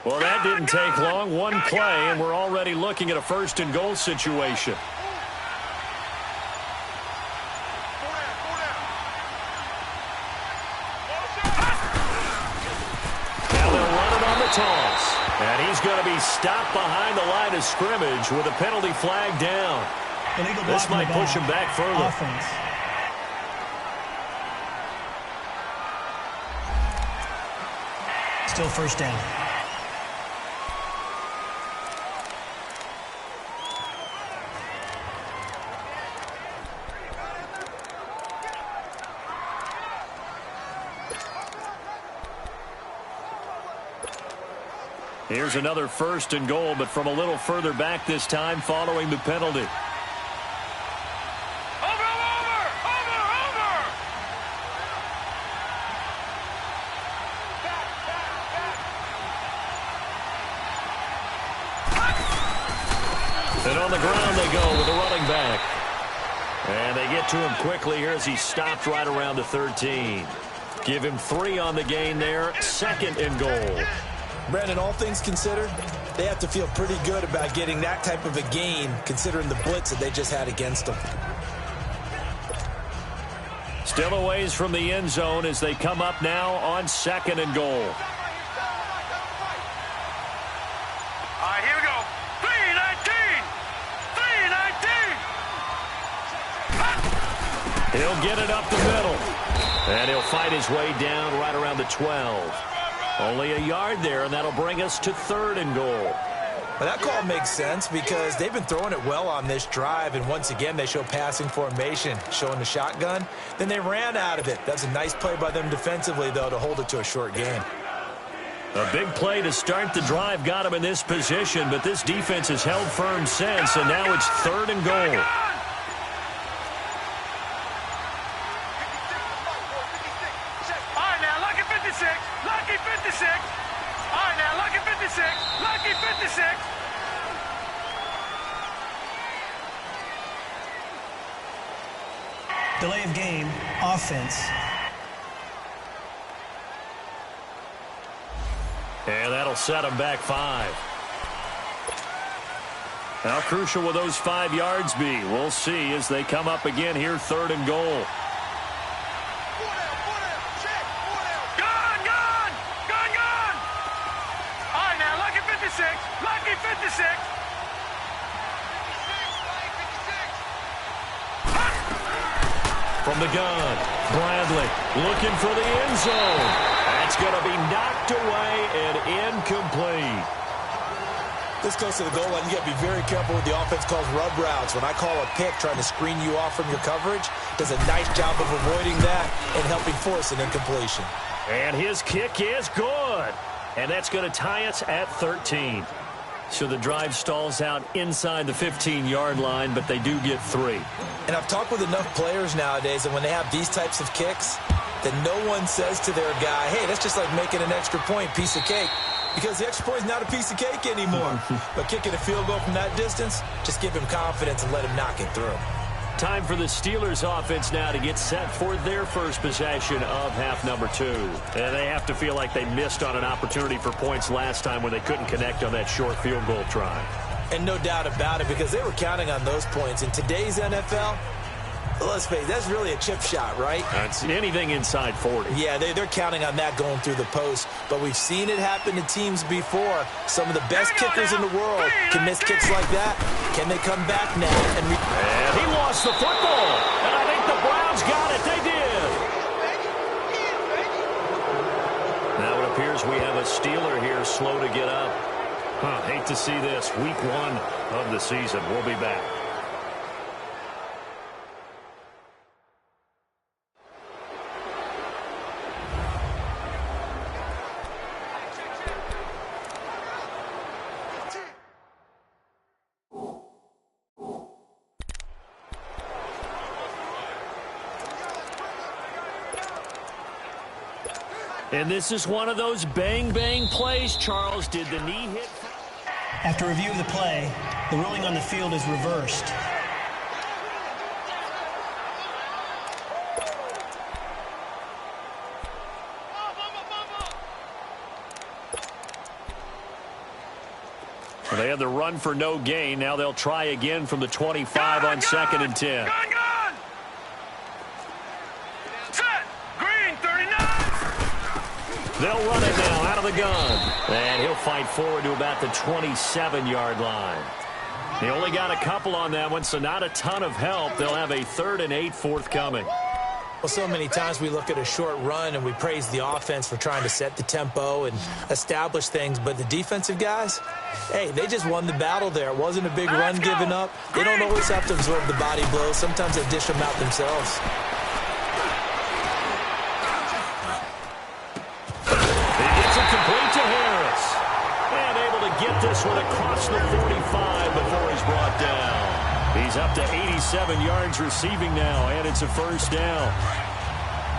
Well, that didn't take long. One play, and we're already looking at a first and goal situation. Now they'll run it on the toss. And he's going to be stopped behind the line of scrimmage with a penalty flag down. This might push him back further. Offense. Still first down. Here's another first and goal, but from a little further back this time following the penalty. And on the ground they go with a running back. And they get to him quickly here as he stopped right around the 13. Give him 3 on the gain there. 2nd and goal. Brandon, all things considered, they have to feel pretty good about getting that type of a gain considering the blitz that they just had against them. Still a ways from the end zone as they come up now on 2nd and goal. All right, here we go. 3-19. 3-19. He'll get it up the middle. And he'll fight his way down right around the 12. Only a yard there, and that'll bring us to 3rd and goal. Well, that call makes sense because they've been throwing it well on this drive, and once again they show passing formation, showing the shotgun. Then they ran out of it. That's a nice play by them defensively, though, to hold it to a short game. A big play to start the drive got him in this position, but this defense has held firm since, and now it's 3rd and goal. Lucky 56. All right, now, lucky 56. Lucky 56. Delay of game, offense. And that'll set them back 5. How crucial will those 5 yards be? We'll see as they come up again here, 3rd and goal. Lucky 56. From the gun, Bradley looking for the end zone. That's going to be knocked away and incomplete. This goes to the goal line. You got to be very careful with the offense calls rub routes. When I call a pick trying to screen you off from your coverage, does a nice job of avoiding that and helping force an incompletion. And his kick is good. And that's going to tie us at 13. So the drive stalls out inside the 15-yard line, but they do get 3. And I've talked with enough players nowadays, and when they have these types of kicks, that no one says to their guy, hey, that's just like making an extra point, piece of cake. Because the extra point is not a piece of cake anymore. But kicking a field goal from that distance, just give him confidence and let him knock it through. Time for the Steelers offense now to get set for their first possession of half number 2. And they have to feel like they missed on an opportunity for points last time when they couldn't connect on that short field goal try. And no doubt about it, because they were counting on those points. In today's NFL, let's face it, that's really a chip shot, right? It's anything inside 40. Yeah, they're counting on that going through the post. But we've seen it happen to teams before. Some of the best kickers in the world can miss kicks like that. Can they come back now? And he lost the football. And I think the Browns got it. They did. Now it appears we have a Steeler here slow to get up. Hate to see this. Week 1 of the season. We'll be back. And this is one of those bang-bang plays, Charles. Did the knee hit? After review of the play, the ruling on the field is reversed. Well, they had the run for no gain. Now they'll try again from the 25 on 2nd and 10. Gun! Set! Green, 39! They'll run it now out of the gun. And he'll fight forward to about the 27-yard line. They only got a couple on that one, so not a ton of help. They'll have a 3rd and 8 forthcoming. Well, so many times we look at a short run and we praise the offense for trying to set the tempo and establish things. But the defensive guys, hey, they just won the battle there. It wasn't a big run given up. They don't always have to absorb the body blows. Sometimes they dish them out themselves. Complete to Harris. And able to get this one across the 45 before he's brought down. He's up to 87 yards receiving now, and it's a 1st down.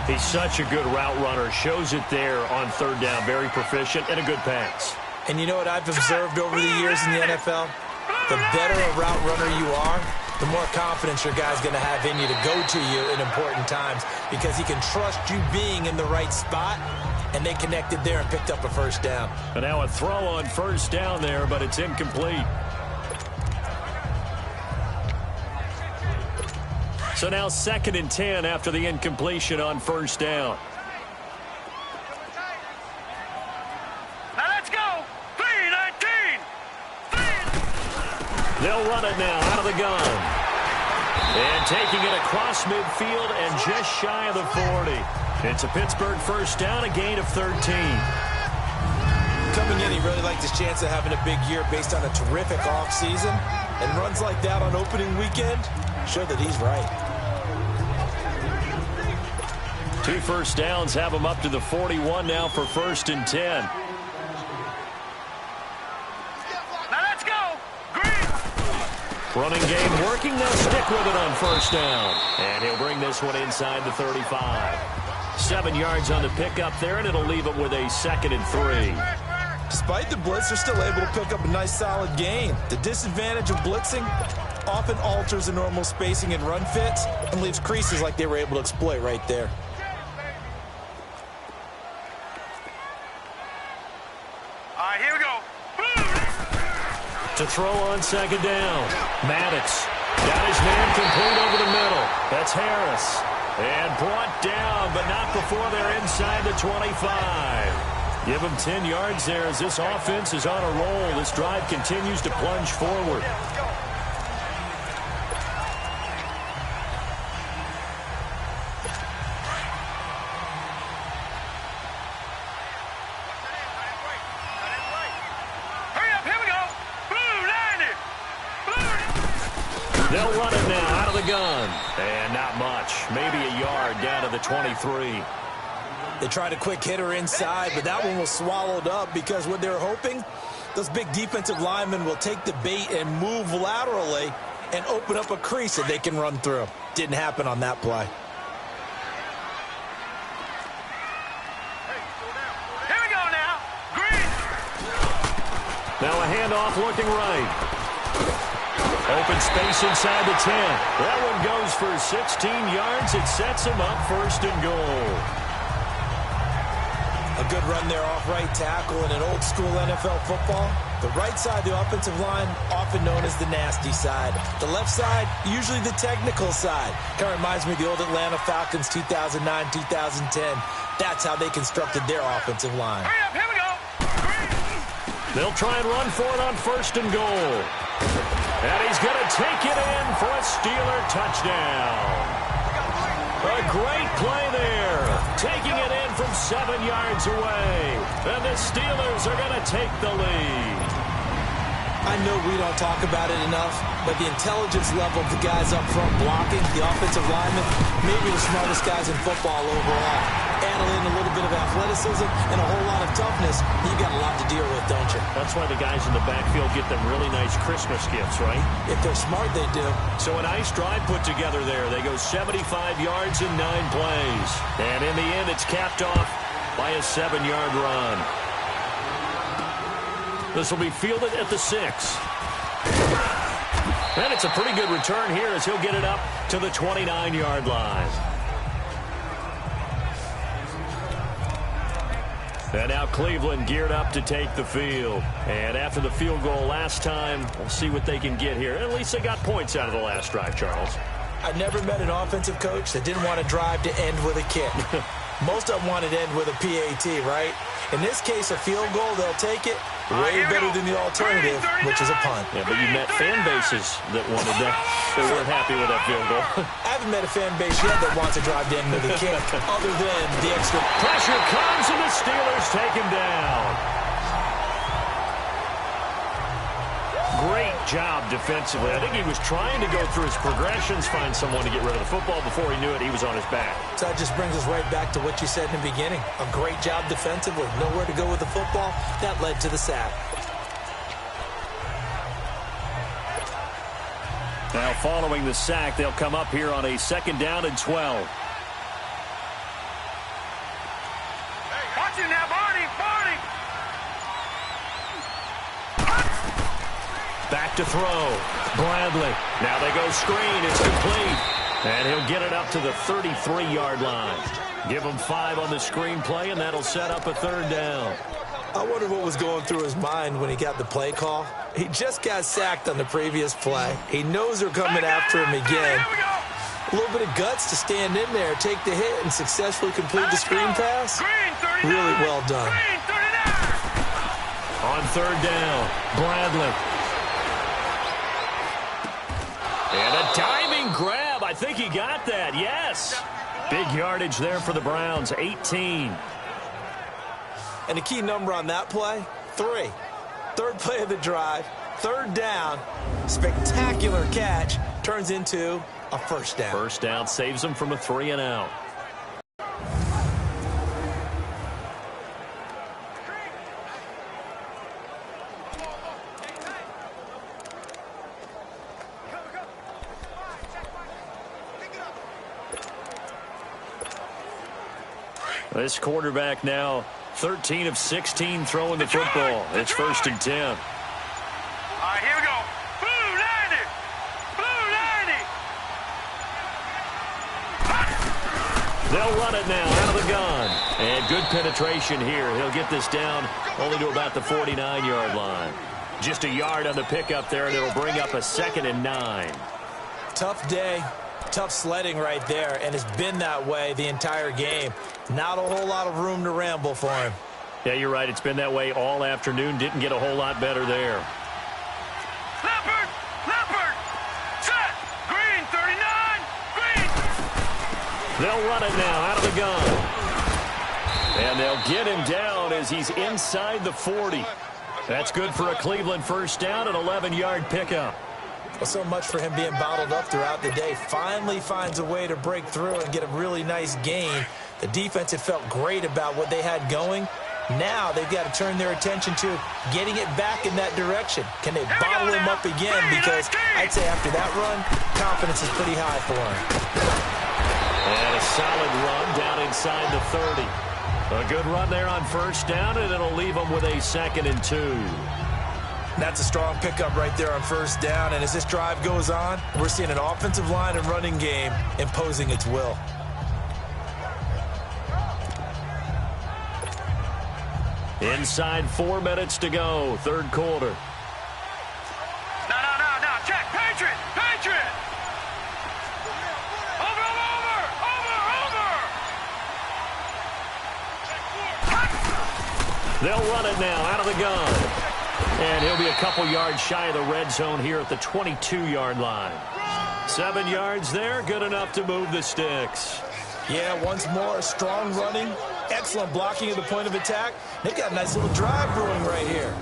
He's such a good route runner. Shows it there on 3rd down. Very proficient and a good pass. And you know what I've observed over the years in the NFL? The better a route runner you are, the more confidence your guy's going to have in you to go to you in important times because he can trust you being in the right spot. And they connected there and picked up a 1st down. And now a throw on 1st down there, but it's incomplete. So now 2nd and 10 after the incompletion on 1st down. Now let's go. 3-19. They'll run it now out of the gun. And taking it across midfield and just shy of the 40. It's a Pittsburgh 1st down, a gain of 13. Coming in, he really liked his chance of having a big year based on a terrific offseason. And runs like that on opening weekend show that he's right. 2 1st downs have him up to the 41 now for 1st and 10. Now let's go. Green. Running game working. They'll stick with it on 1st down. And he'll bring this one inside the 35. 7 yards on the pickup there, and it'll leave it with a 2nd and 3. Despite the blitz, they're still able to pick up a nice solid gain. The disadvantage of blitzing often alters the normal spacing and run fits and leaves creases like they were able to exploit right there. here we go. To throw on second down. Maddox got his man complete over the middle. That's Harris. And brought down, but not before they're inside the 25. Give them 10 yards there as this offense is on a roll. This drive continues to plunge forward. They'll run it now out of the gun. And not much. Maybe a yard down to the 23. They tried a quick hitter inside, but that one was swallowed up because what they're hoping, those big defensive linemen will take the bait and move laterally and open up a crease that they can run through. Didn't happen on that play. Here we go now. Green. Now a handoff looking right. Open space inside the 10. That one goes for 16 yards. It sets him up first and goal. A good run there off right tackle in an old-school NFL football. The right side of the offensive line, often known as the nasty side. The left side, usually the technical side. Kind of reminds me of the old Atlanta Falcons 2009-2010. That's how they constructed their offensive line. Hurry up, here we go. They'll try and run for it on first and goal. And he's going to take it in for a Steeler touchdown. A great play there. Taking it in from 7 yards away. And the Steelers are going to take the lead. I know we don't talk about it enough, but the intelligence level of the guys up front blocking, the offensive linemen, maybe the smartest guys in football overall. Add in a little bit of athleticism and a whole lot of toughness, you got a lot to deal with, don't you? That's why the guys in the backfield get them really nice Christmas gifts, right? If they're smart, they do. So a nice drive put together there. They go 75 yards in 9 plays. And in the end, it's capped off by a 7-yard run. This will be fielded at the 6. And it's a pretty good return here as he'll get it up to the 29-yard line. And now Cleveland geared up to take the field. And after the field goal last time, we'll see what they can get here. At least they got points out of the last drive, Charles. I never met an offensive coach that didn't want to drive to end with a kick. Most of them wanted to end with a PAT, right? In this case, a field goal, they'll take it. Way better than the alternative, which is a punt. Yeah, but you met fan bases that wanted that. They weren't happy with that field goal. I haven't met a fan base yet that wants to drive to end with a kick, other than the extra. Pressure comes, and the Steelers take him down. Great job defensively. I think he was trying to go through his progressions, find someone to get rid of the football. Before he knew it, he was on his back. So that just brings us right back to what you said in the beginning. A great job defensively. Nowhere to go with the football. That led to the sack. Now, following the sack, they'll come up here on a 2nd down and 12. Watch it now, Barney. Back to throw. Bradley. Now they go screen. It's complete. And he'll get it up to the 33-yard line. Give him 5 on the screen play, and that'll set up a 3rd down. I wonder what was going through his mind when he got the play call. He just got sacked on the previous play. He knows they're coming after him again. A little bit of guts to stand in there, take the hit, and successfully complete the screen pass. Really well done. On 3rd down, Bradley. And a diving grab. I think he got that. Yes. Big yardage there for the Browns, 18. And the key number on that play, 3. 3rd play of the drive, 3rd down. Spectacular catch turns into a 1st down. 1st down saves them from a 3 and out. This quarterback now 13 of 16 throwing the football. It's 1st and 10. All right, here we go. Blue 90. Blue 90. They'll run it now out of the gun. And good penetration here. He'll get this down only to about the 49-yard line. Just a yard on the pickup there, and it'll bring up a 2nd and 9. Tough day, tough sledding right there, and it's been that way the entire game. Not a whole lot of room to ramble for him. Yeah, you're right. It's been that way all afternoon. Didn't get a whole lot better there. Leopard! Leopard! Set! Green, 39! Green! They'll run it now out of the gun. And they'll get him down as he's inside the 40. That's good for a Cleveland first down, an 11-yard pickup. Well, so much for him being bottled up throughout the day. Finally finds a way to break through and get a really nice gain. The defense had felt great about what they had going. Now they've got to turn their attention to getting it back in that direction. Can they bottle him up again? Because I'd say after that run, confidence is pretty high for him. And a solid run down inside the 30. A good run there on first down, and it'll leave them with a 2nd and 2. That's a strong pickup right there on first down. And as this drive goes on, we're seeing an offensive line and running game imposing its will. Inside 4 minutes to go, third quarter. No, check! Patriot! Patriot! Over! They'll run it now out of the gun. And he'll be a couple yards shy of the red zone here at the 22-yard line. 7 yards there, good enough to move the sticks. Yeah, once more, strong running, excellent blocking at the point of attack. They've got a nice little drive brewing right here.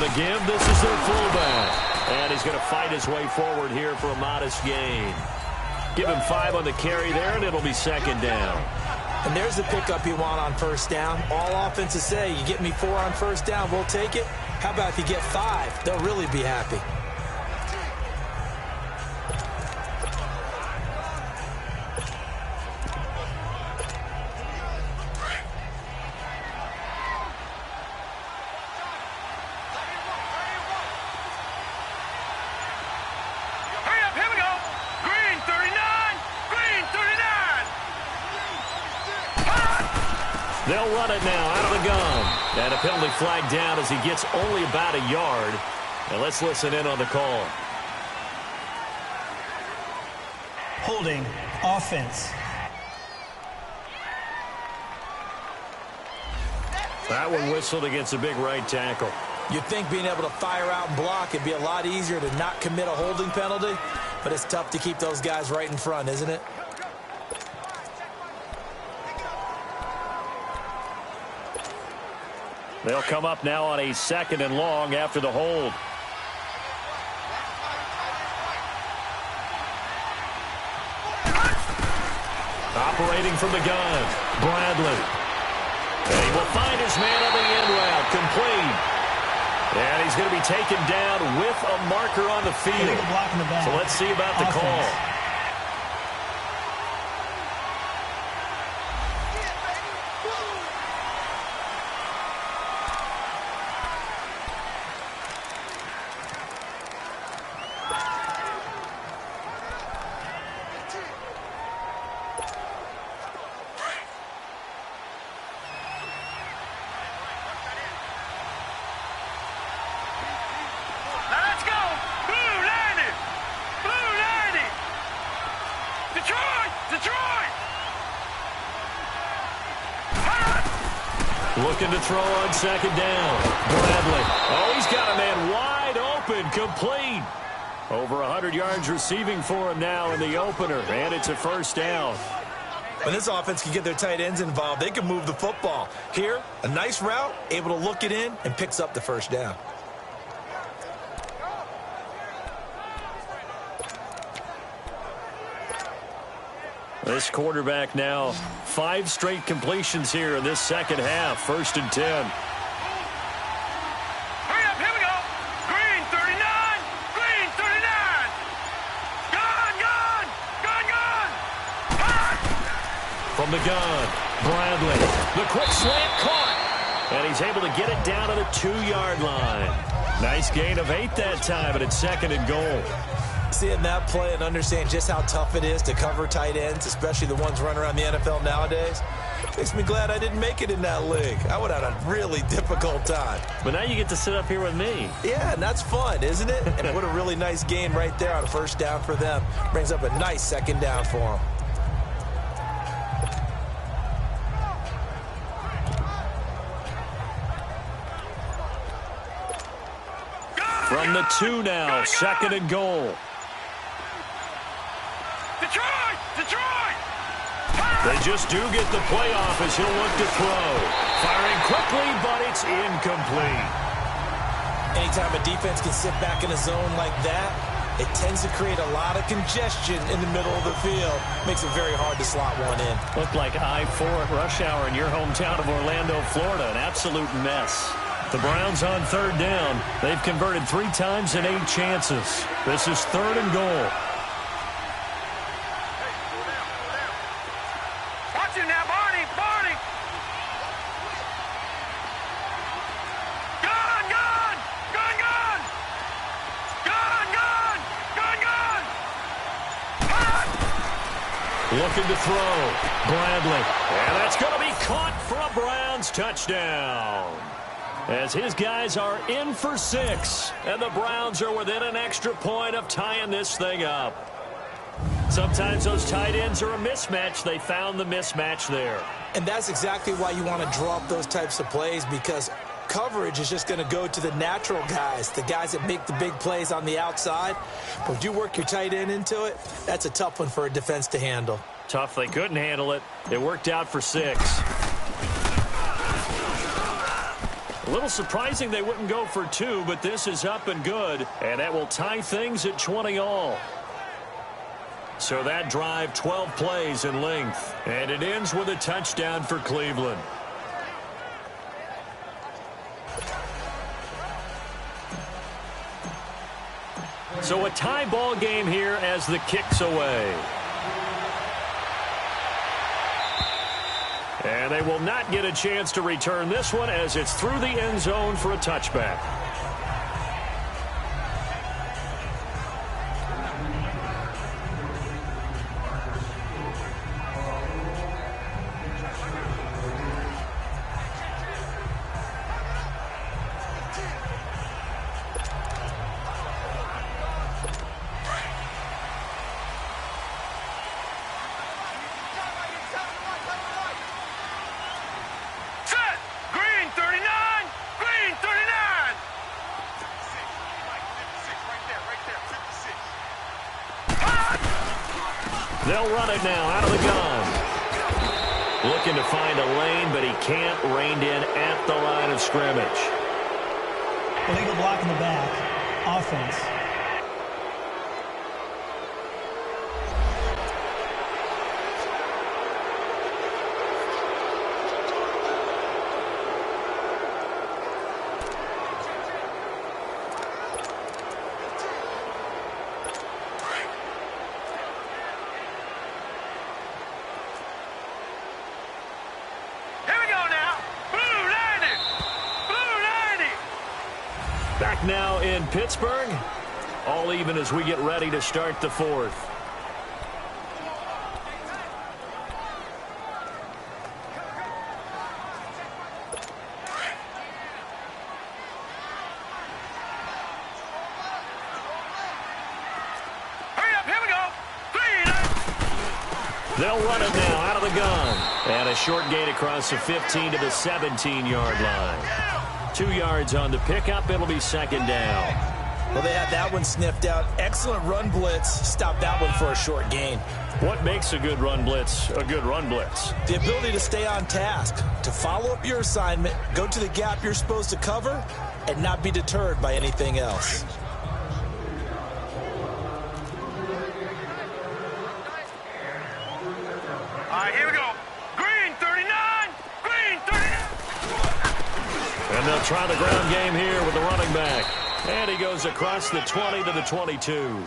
The give, this is their fullback. And he's going to fight his way forward here for a modest gain. Give him 5 on the carry there, and it'll be 2nd down. And there's the pickup you want on first down. All offenses say, you get me 4 on first down, we'll take it. How about if you get 5? They'll really be happy. They'll run it now out of the gun. And a penalty flag down as he gets only about a yard. And let's listen in on the call. Holding, offense. That one whistled against a big right tackle. You'd think being able to fire out and block, it'd be a lot easier to not commit a holding penalty. But it's tough to keep those guys right in front, isn't it? They'll come up now on a 2nd and long after the hold. Operating from the gun, Bradley. And he will find his man on the end route, complete. And he's going to be taken down with a marker on the field. So let's see about the call. Looking to throw on 2nd down. Bradley. Oh, he's got a man wide open, complete. Over 100 yards receiving for him now in the opener, and it's a first down. When this offense can get their tight ends involved, they can move the football. Here, a nice route, able to look it in, and picks up the first down. This quarterback now 5 straight completions here in this second half. 1st and 10. Hurry up, here we go. Green 39. Green 39. Gun. Hot. From the gun, Bradley. The quick slant caught. And he's able to get it down to the 2-yard line. Nice gain of 8 that time, and it's 2nd and goal. Seeing that play and understand just how tough it is to cover tight ends, especially the ones running around the NFL nowadays, makes me glad I didn't make it in that league. I would have had a really difficult time. But now you get to sit up here with me. Yeah, and that's fun, isn't it? And what a really nice gain right there on 1st down for them. Brings up a nice 2nd down for them. From the 2 now, 2nd and goal. Detroit! They just do get the playoff as he'll look to throw. Firing quickly, but it's incomplete. Anytime a defense can sit back in a zone like that, it tends to create a lot of congestion in the middle of the field. Makes it very hard to slot one in. Looked like I-4 at rush hour in your hometown of Orlando, Florida. An absolute mess. The Browns on 3rd down. They've converted 3 times in 8 chances. This is 3rd and goal. Watch him now, Barney! Gun! Hot! Looking to throw. Bradley. And that's going to be caught for a Browns touchdown. As his guys are in for 6. And the Browns are within an extra point of tying this thing up. Sometimes those tight ends are a mismatch. They found the mismatch there. And that's exactly why you want to draw up those types of plays, because coverage is just going to go to the natural guys, the guys that make the big plays on the outside. But if you work your tight end into it, that's a tough one for a defense to handle. Tough. They couldn't handle it. It worked out for 6. A little surprising they wouldn't go for 2, but this is up and good, and that will tie things at 20 all. So that drive, 12 plays in length, and it ends with a touchdown for Cleveland. So a tie ball game here as the kick's away. And they will not get a chance to return this one as it's through the end zone for a touchback. They'll run it now out of the gun. Looking to find a lane, but he can't. Reined in at the line of scrimmage. Illegal block in the back. Offense. Back now in Pittsburgh. All even as we get ready to start the 4th. Hurry up, here we go. They'll run it now out of the gun. And a short gain across the 15 to the 17-yard line. 2 yards on the pickup. It'll be 2nd down. Well, they had that one sniffed out. Excellent run blitz. Stop that one for a short gain. What makes a good run blitz a good run blitz? The ability to stay on task, to follow up your assignment, go to the gap you're supposed to cover, and not be deterred by anything else. And they'll try the ground game here with the running back. And he goes across the 20 to the 22.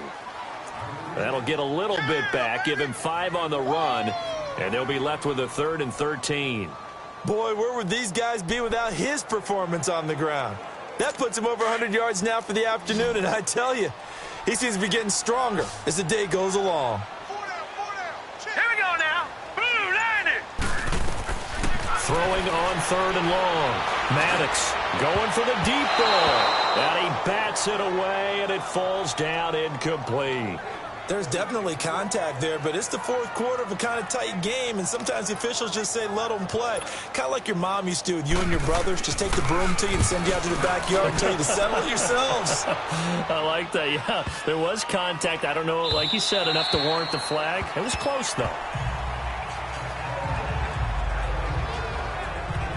That'll get a little bit back, give him 5 on the run, and they'll be left with a 3rd and 13. Boy, where would these guys be without his performance on the ground? That puts him over 100 yards now for the afternoon, and I tell you, he seems to be getting stronger as the day goes along. Here we go now. Blue, landed. Throwing on 3rd and long. Maddox going for the deep ball. And he bats it away, and it falls down incomplete. There's definitely contact there, but it's the fourth quarter of a kind of tight game, and sometimes the officials just say let them play. Kind of like your mom used to with you and your brothers. Just take the broom to you and send you out to the backyard and tell you to settle it yourselves. I like that, yeah. There was contact. I don't know, like you said, enough to warrant the flag. It was close, though.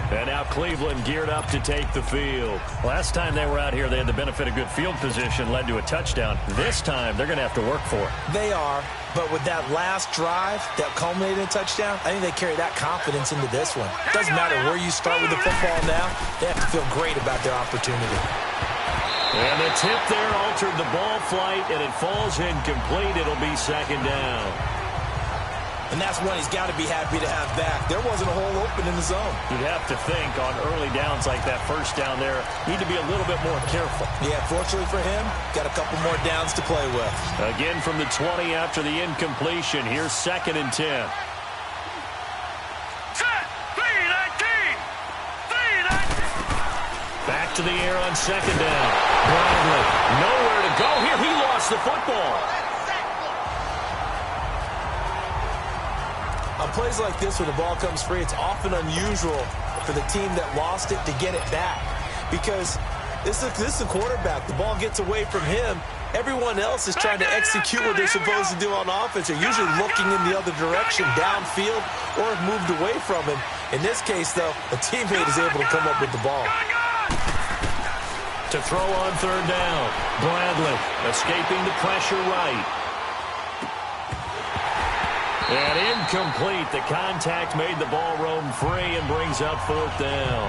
And now Cleveland geared up to take the field. Last time they were out here, they had the benefit of good field position, led to a touchdown. This time, they're going to have to work for it. They are, but with that last drive that culminated in a touchdown, I think they carry that confidence into this one. Doesn't matter where you start with the football now, they have to feel great about their opportunity. And the tip there altered the ball flight, and it falls incomplete. It'll be 2nd down. And that's one he's got to be happy to have back. There wasn't a hole open in the zone. You'd have to think on early downs like that first down there, need to be a little bit more careful. Yeah, fortunately for him, got a couple more downs to play with. Again from the 20 after the incompletion. Here's 2nd and 10. Set. 3-19. 3-19. Back to the air on 2nd down. Bradley, nowhere to go here. He lost the football. On plays like this, when the ball comes free, it's often unusual for the team that lost it to get it back. Because this is the quarterback. The ball gets away from him. Everyone else is trying to execute what they're supposed to do on offense. They're usually looking in the other direction, downfield, or have moved away from him. In this case, though, a teammate is able to come up with the ball. To throw on 3rd down. Bradley escaping the pressure right. And incomplete. The contact made the ball roam free and brings up 4th down.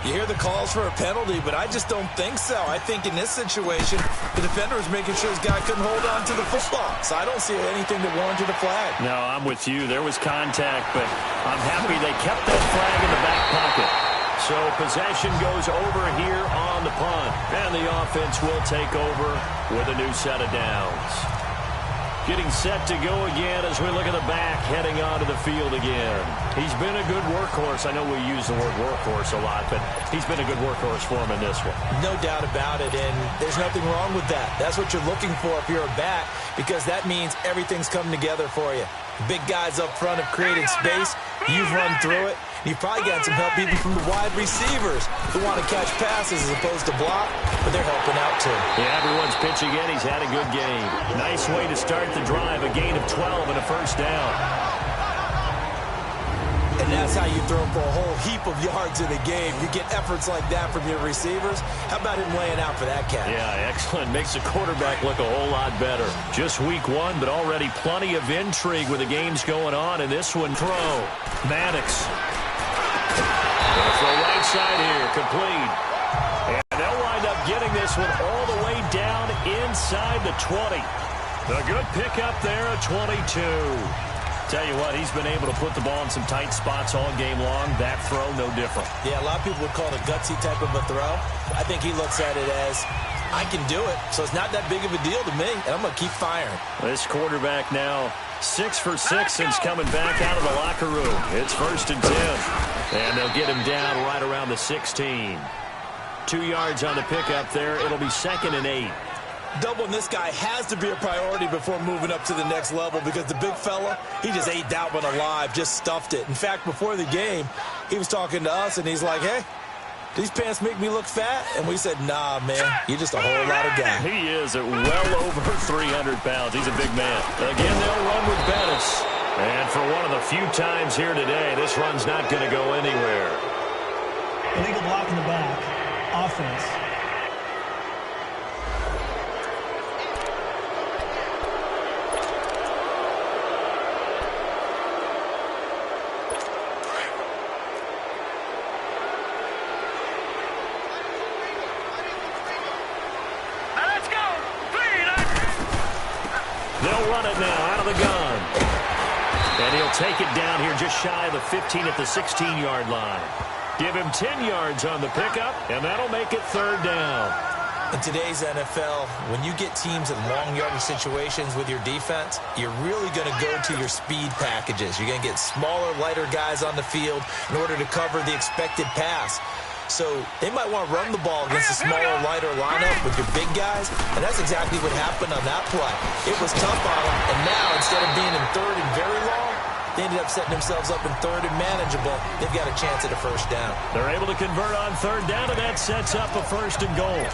You hear the calls for a penalty, but I just don't think so. I think in this situation, the defender was making sure his guy couldn't hold on to the football. So I don't see anything that warranted a flag. No, I'm with you. There was contact, but I'm happy they kept that flag in the back pocket. So possession goes over here on the punt. And the offense will take over with a new set of downs. Getting set to go again as we look at the back, heading onto the field again. He's been a good workhorse. I know we use the word workhorse a lot, but he's been a good workhorse for him in this one. No doubt about it, and there's nothing wrong with that. That's what you're looking for if you're a back, because that means everything's coming together for you. Big guys up front have created space. You've run through it. You've probably got some help even from the wide receivers who want to catch passes as opposed to block, but they're helping out too. Yeah, everyone's pitching in. He's had a good game. Nice way to start the drive. A gain of 12 and a 1st down. And that's how you throw for a whole heap of yards in a game. You get efforts like that from your receivers. How about him laying out for that catch? Yeah, excellent. Makes the quarterback look a whole lot better. Just week 1, but already plenty of intrigue with the games going on. And this one, throw. Maddox. Going for the right side here, complete. And they'll wind up getting this one all the way down inside the 20. A good pickup there at 22. Tell you what, he's been able to put the ball in some tight spots all game long. That throw, no different. Yeah, a lot of people would call it a gutsy type of a throw. I think he looks at it as, I can do it, so it's not that big of a deal to me, and I'm going to keep firing. This quarterback now 6 for 6 since coming back out of the locker room. It's 1st and 10. And they'll get him down right around the 16. 2 yards on the pickup there. It'll be 2nd and 8. Doubling this guy has to be a priority before moving up to the next level, because the big fella, he just ate that one alive, just stuffed it. In fact, before the game, he was talking to us, and he's like, hey, these pants make me look fat? And we said, nah, man, you're just a whole lot of guy. He is at well over 300 pounds. He's a big man. Again, they'll run with Bettis. And for one of the few times here today, this run's not going to go anywhere. Illegal block in the back. Offense. run it now out of the gun. And he'll take it down here just shy of the 15 at the 16-yard line. Give him 10 yards on the pickup, and that'll make it 3rd down. In today's NFL, when you get teams in long yardage situations with your defense, you're really going to go to your speed packages. You're going to get smaller, lighter guys on the field in order to cover the expected pass. So they might want to run the ball against a smaller, lighter lineup with your big guys, and that's exactly what happened on that play. It was tough on them, and now instead of being in 3rd and very long, they ended up setting themselves up in 3rd and manageable. They've got a chance at a 1st down. They're able to convert on 3rd down, and that sets up a 1st and goal.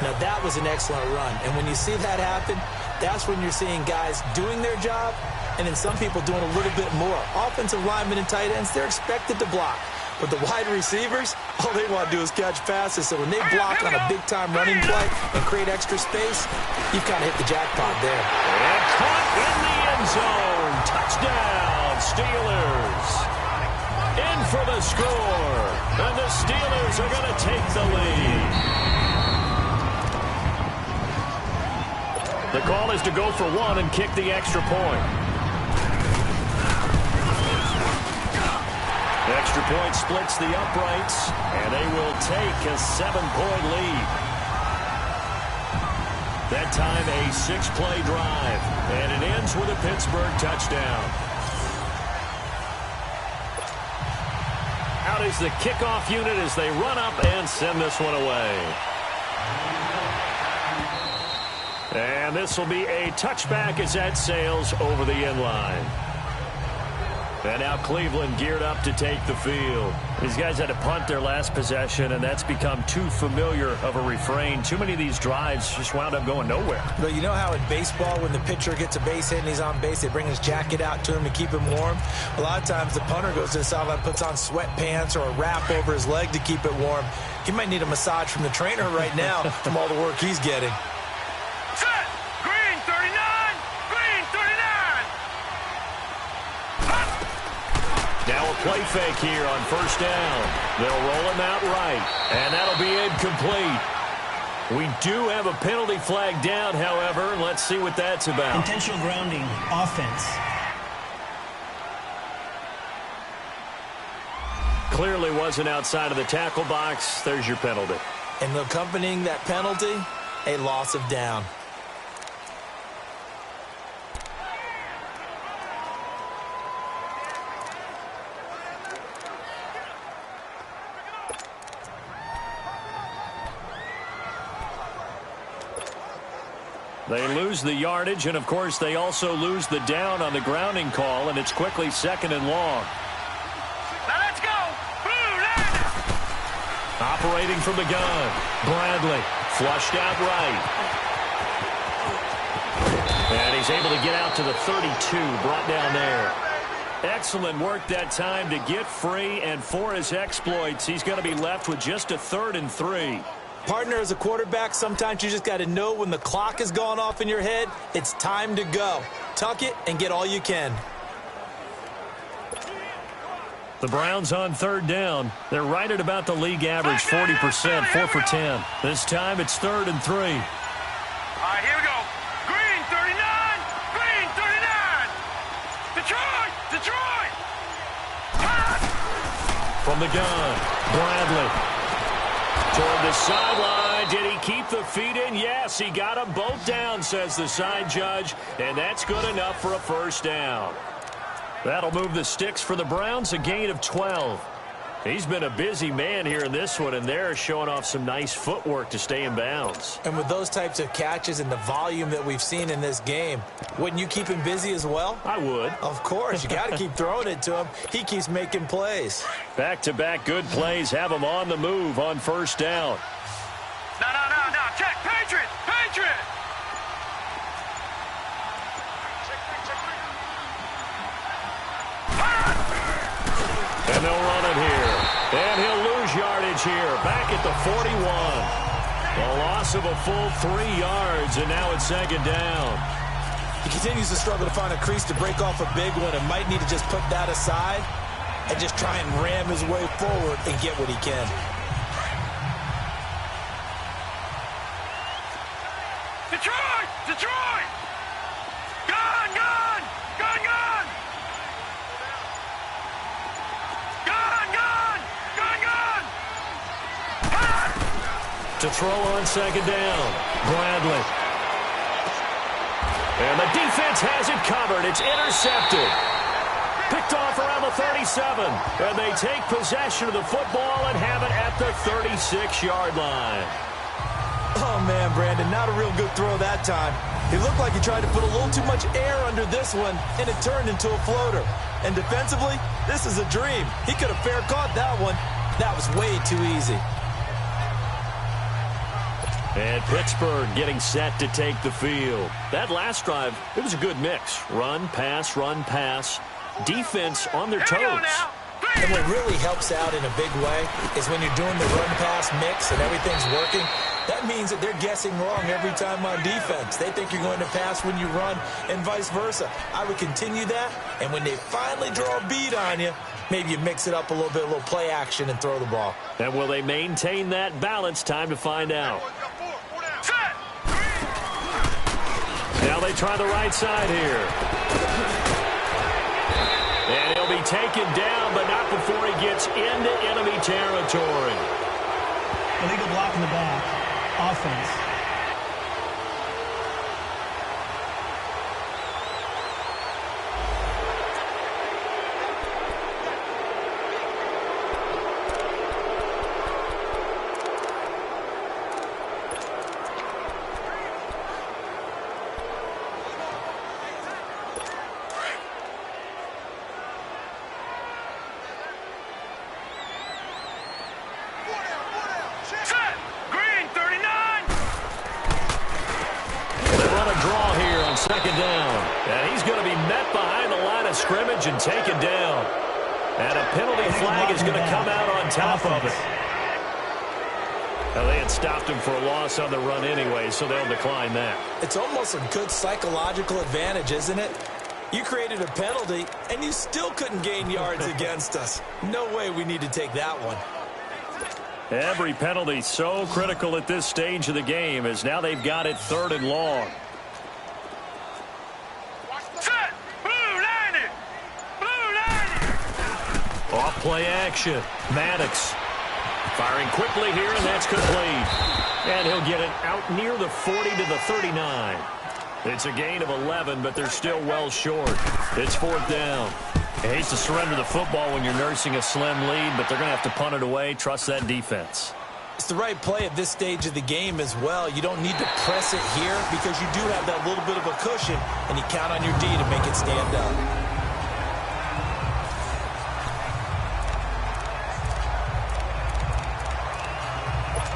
Now, that was an excellent run, and when you see that happen, that's when you're seeing guys doing their job, and then some people doing a little bit more. Offensive linemen and tight ends, they're expected to block. But the wide receivers, all they want to do is catch passes. So when they block on a big-time running play and create extra space, you've kind of hit the jackpot there. And caught in the end zone. Touchdown, Steelers. In for the score. And the Steelers are going to take the lead. The call is to go for 1 and kick the extra point. The extra point splits the uprights, and they will take a 7-point lead. That time, a 6-play drive, and it ends with a Pittsburgh touchdown. Out is the kickoff unit as they run up and send this one away. And this will be a touchback as that sails over the end line. And now Cleveland geared up to take the field. These guys had to punt their last possession, and that's become too familiar of a refrain. Too many of these drives just wound up going nowhere. But you know how in baseball, when the pitcher gets a base hit and he's on base, they bring his jacket out to him to keep him warm? A lot of times the punter goes to the sideline, puts on sweatpants or a wrap over his leg to keep it warm. He might need a massage from the trainer right now from all the work he's getting. Set! Green 39! Green 39! Now a play fake here on 1st down. They'll roll him out right, and that'll be incomplete. We do have a penalty flag down, however, and let's see what that's about. Intentional grounding, offense. Clearly wasn't outside of the tackle box. There's your penalty. And accompanying that penalty, a loss of down. They lose the yardage, and, of course, they also lose the down on the grounding call, and it's quickly 2nd and long. Now let's go! Blue line! Operating from the gun, Bradley flushed out right. And he's able to get out to the 32, brought down there. Excellent work that time to get free, and for his exploits, he's going to be left with just a 3rd and 3. Partner, as a quarterback, sometimes you just got to know when the clock has gone off in your head, it's time to go. Tuck it and get all you can. The Browns on 3rd down. They're right at about the league average, 40%, 4 for 10. This time it's 3rd and 3. All right, here we go. Green 39! Green 39! Detroit! Detroit! From the gun, Bradley. Toward the sideline. Did he keep the feet in? Yes, he got them both down, says the side judge, and that's good enough for a 1st down. That'll move the sticks for the Browns, a gain of 12. He's been a busy man here in this one, and they're showing off some nice footwork to stay in bounds. And with those types of catches and the volume that we've seen in this game, wouldn't you keep him busy as well? I would. Of course. You got to keep throwing it to him. He keeps making plays. Back-to-back good plays have him on the move on 1st down. No. Check. Patriot! Patriot! And they'll run it here. And he'll lose yardage here. Back at the 41. A loss of a full 3 yards, and now it's 2nd down. He continues to struggle to find a crease to break off a big one and might need to just put that aside and just try and ram his way forward and get what he can. Detroit! Detroit! Gun! to throw on second down. Bradley. And the defense has it covered. It's intercepted. Picked off around the 37. And they take possession of the football and have it at the 36-yard line. Oh, man, Brandon, not a real good throw that time. He looked like he tried to put a little too much air under this one, and it turned into a floater. And defensively, this is a dream. He could have fair caught that one. That was way too easy. And Pittsburgh getting set to take the field. That last drive, it was a good mix. Run, pass, defense on their toes. And what really helps out in a big way is when you're doing the run-pass mix and everything's working, that means that they're guessing wrong every time on defense. They think you're going to pass when you run and vice versa. I would continue that, and when they finally draw a beat on you, maybe you mix it up a little bit, a little play action, and throw the ball. And will they maintain that balance? Time to find out. Now they try the right side here. And he'll be taken down, but not before he gets into enemy territory. Illegal block in the back. Offense. Second down. And he's going to be met behind the line of scrimmage and taken down. And a penalty flag is going to come out on top of it. Now, they had stopped him for a loss on the run anyway, so they'll decline that. It's almost a good psychological advantage, isn't it? You created a penalty, and you still couldn't gain yards against us. No way we need to take that one. Every penalty so critical at this stage of the game, as now they've got it 3rd and long. Off play action. Maddox firing quickly here, and that's complete. And he'll get it out near the 40 to the 39. It's a gain of 11, but they're still well short. It's 4th down. I hate to surrender the football when you're nursing a slim lead, but they're going to have to punt it away. Trust that defense. It's the right play at this stage of the game as well. You don't need to press it here because you do have that little bit of a cushion, and you count on your D to make it stand up.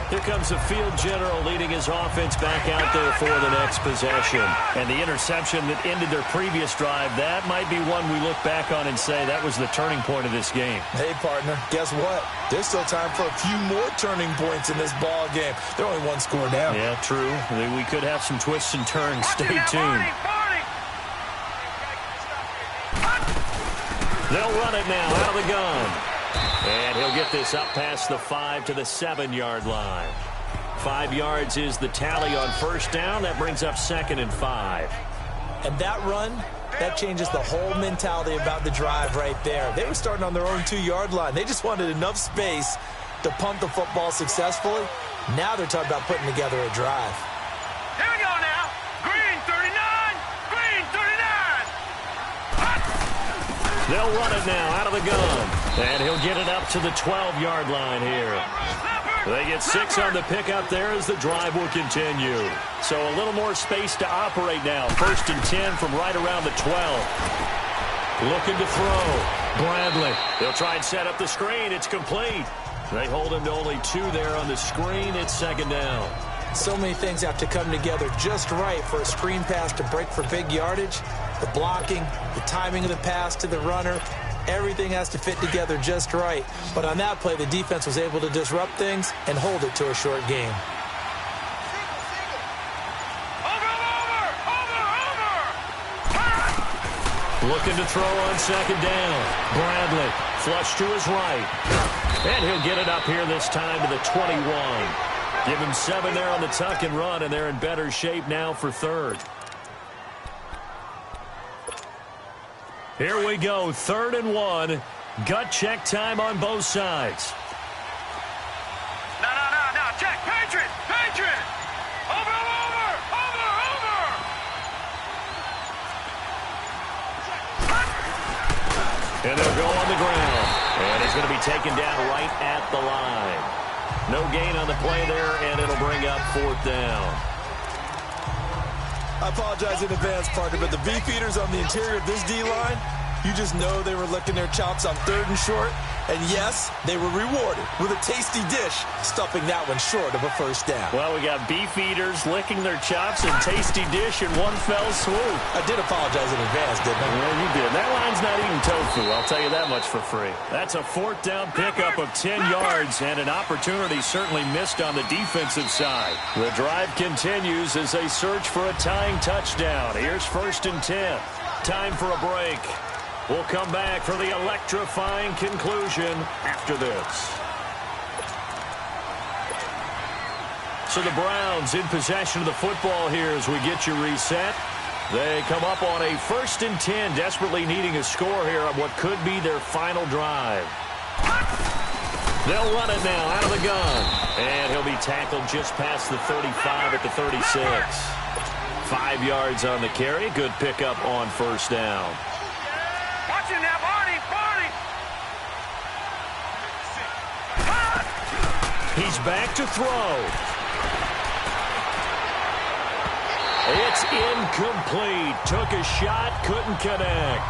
Here comes the field general leading his offense back out there for the next possession. And the interception that ended their previous drive, that might be one we look back on and say that was the turning point of this game. Hey, partner, guess what? There's still time for a few more turning points in this ball game. They're only one score down. Yeah, true. We could have some twists and turns. Stay tuned. They'll run it now out of the gun. And he'll get this up past the 5 to the 7-yard line. 5 yards is the tally on first down. That brings up 2nd and 5. And that run, that changes the whole mentality about the drive right there. They were starting on their own 2-yard line. They just wanted enough space to punt the football successfully. Now they're talking about putting together a drive. Here we go now. Green 39. Green 39. They'll run it now out of the gun. And he'll get it up to the 12-yard line here. They get 6 on the pickup there as the drive will continue. So a little more space to operate now. 1st and 10 from right around the 12. Looking to throw. Bradley. They'll try and set up the screen. It's complete. They hold him to only 2 there on the screen. It's 2nd down. So many things have to come together just right for a screen pass to break for big yardage. The blocking, the timing of the pass to the runner, everything has to fit together just right. But on that play, the defense was able to disrupt things and hold it to a short game. Looking to throw on 2nd down. Bradley, flush to his right. And he'll get it up here this time to the 21. Give him 7 there on the tuck and run, and they're in better shape now for 3rd. Here we go, 3rd and 1. Gut check time on both sides. No, check, Patriot. And they'll go on the ground. And he's going to be taken down right at the line. No gain on the play there, and it'll bring up 4th down. I apologize in advance, partner, but the beefeaters on the interior of this D-line, you just know they were licking their chops on 3rd and short. And yes, they were rewarded with a tasty dish, stuffing that one short of a 1st down. Well, we got beef eaters licking their chops and tasty dish in one fell swoop. I did apologize in advance, didn't I? Yeah, you did. That line's not eating tofu, I'll tell you that much for free. That's a 4th down pickup of 10 yards and an opportunity certainly missed on the defensive side. The drive continues as they search for a tying touchdown. Here's 1st and 10. Time for a break. We'll come back for the electrifying conclusion after this. So the Browns in possession of the football here as we get you reset. They come up on a 1st and 10, desperately needing a score here on what could be their final drive. They'll run it now out of the gun. And he'll be tackled just past the 35 at the 36. 5 yards on the carry. Good pickup on 1st down. Watch it now, Barney! He's back to throw. It's incomplete. Took a shot, couldn't connect.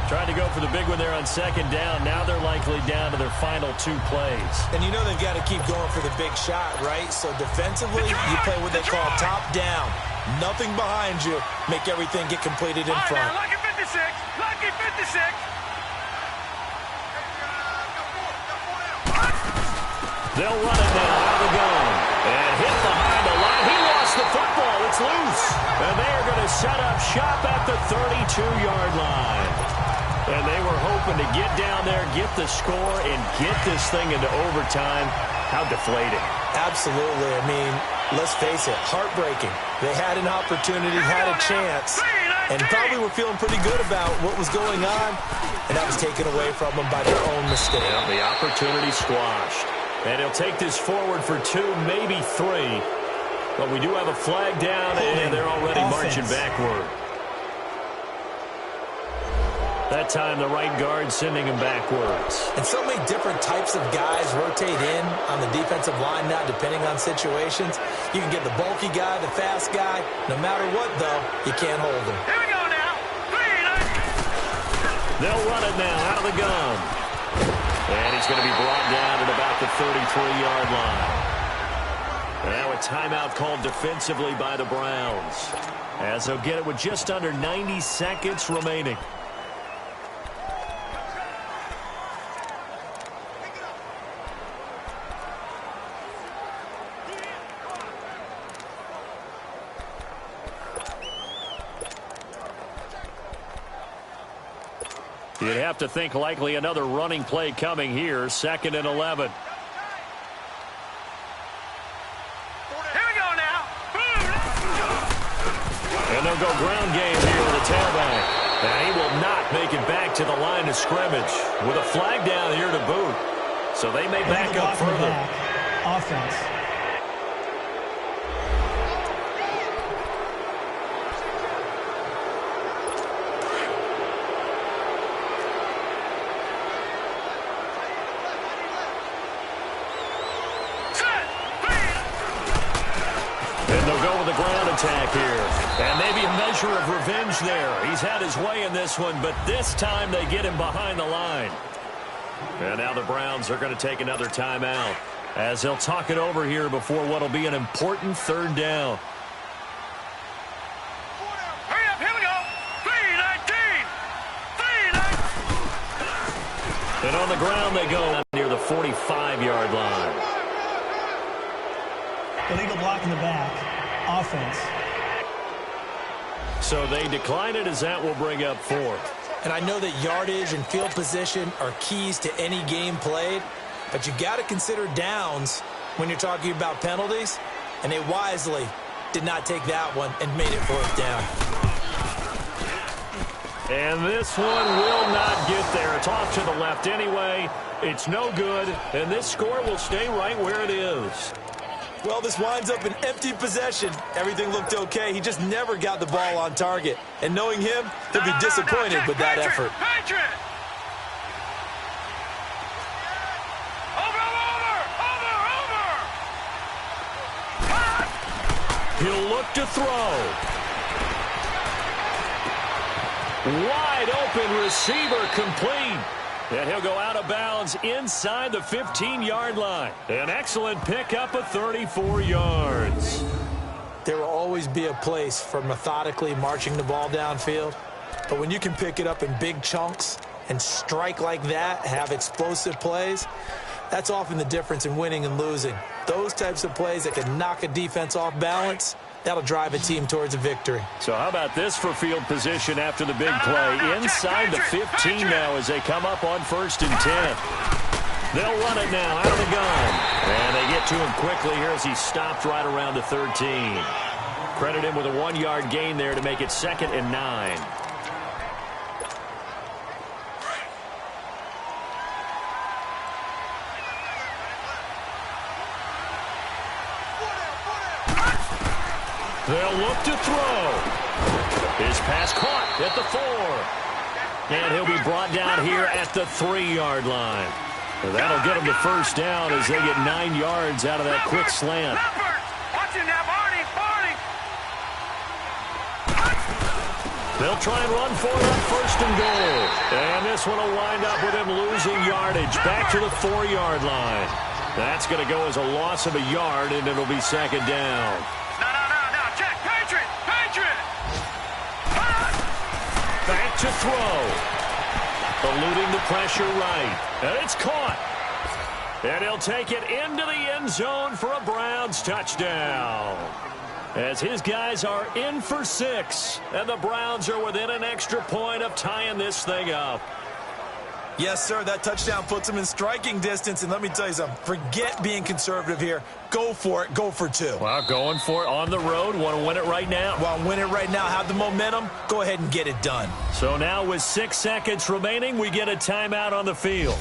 Tried to go for the big one there on 2nd down. Now they're likely down to their final 2 plays. And you know they've got to keep going for the big shot, right? So defensively, you play what they call top down. Nothing behind you. Make everything get completed in front. Now, lucky 56! Lucky 56! They'll run it now out of the gun. And hit behind the line. He lost the football. It's loose. And they are going to set up shop at the 32-yard line. And they were hoping to get down there, get the score, and get this thing into overtime. How deflating. Absolutely. I mean, let's face it, heartbreaking. They had an opportunity, had a chance, and probably were feeling pretty good about what was going on, and that was taken away from them by their own mistake. Yeah, the opportunity squashed. And he'll take this forward for 2, maybe 3. But we do have a flag down, and they're already marching backward. That time, the right guard sending him backwards. And so many different types of guys rotate in on the defensive line now, depending on situations. You can get the bulky guy, the fast guy. No matter what, though, you can't hold them. Here we go now. They'll run it now out of the gun. And he's going to be brought down at about the 33-yard line. And now a timeout called defensively by the Browns, as they'll get it with just under 90 seconds remaining. You'd have to think likely another running play coming here. 2nd and 11. Here we go now. And they'll go ground game here with a tailback. And he will not make it back to the line of scrimmage with a flag down here to boot. So they may back up further. Offense. Attack here, and maybe a measure of revenge there. He's had his way in this one, but this time they get him behind the line. And now the Browns are going to take another timeout as they'll talk it over here before what will be an important 3rd down. Hurry up, here we go. 3-19. 3-19. And on the ground they go near the 45-yard line. Illegal block in the back. Offense. So they decline it as that will bring up 4th. And I know that yardage and field position are keys to any game played, but you got to consider downs when you're talking about penalties, and they wisely did not take that one and made it 4th down. And this one will not get there. It's off to the left anyway. It's no good, and this score will stay right where it is. Well, this winds up an empty possession. Everything looked okay. He just never got the ball on target. And knowing him, he'll be disappointed with that effort. He'll look to throw. Wide open receiver complete. And he'll go out of bounds inside the 15-yard line. An excellent pickup of 34 yards. There will always be a place for methodically marching the ball downfield. But when you can pick it up in big chunks and strike like that, have explosive plays, that's often the difference in winning and losing. Those types of plays that can knock a defense off balance, that'll drive a team towards a victory. So how about this for field position after the big play? Inside the 15 now as they come up on 1st and 10. They'll run it now out of the gun. And they get to him quickly here as he stopped right around the 13. Credit him with a 1-yard gain there to make it 2nd and 9. They'll look to throw. His pass caught at the 4. And he'll be brought down here at the 3-yard line. And that'll get him the first down as they get 9 yards out of that quick slant. They'll try and run for it on 1st and goal. And this one will wind up with him losing yardage back to the 4-yard line. That's going to go as a loss of a yard, and it'll be 2nd down. Back to throw. Eluding the pressure right. And it's caught. And he'll take it into the end zone for a Browns touchdown. As his guys are in for 6. And the Browns are within an extra point of tying this thing up. Yes, sir, that touchdown puts him in striking distance. And let me tell you something, forget being conservative here. Go for it. Go for 2. Well, going for it on the road. Want to win it right now. Want to win it right now. Have the momentum. Go ahead and get it done. So now with 6 seconds remaining, we get a timeout on the field.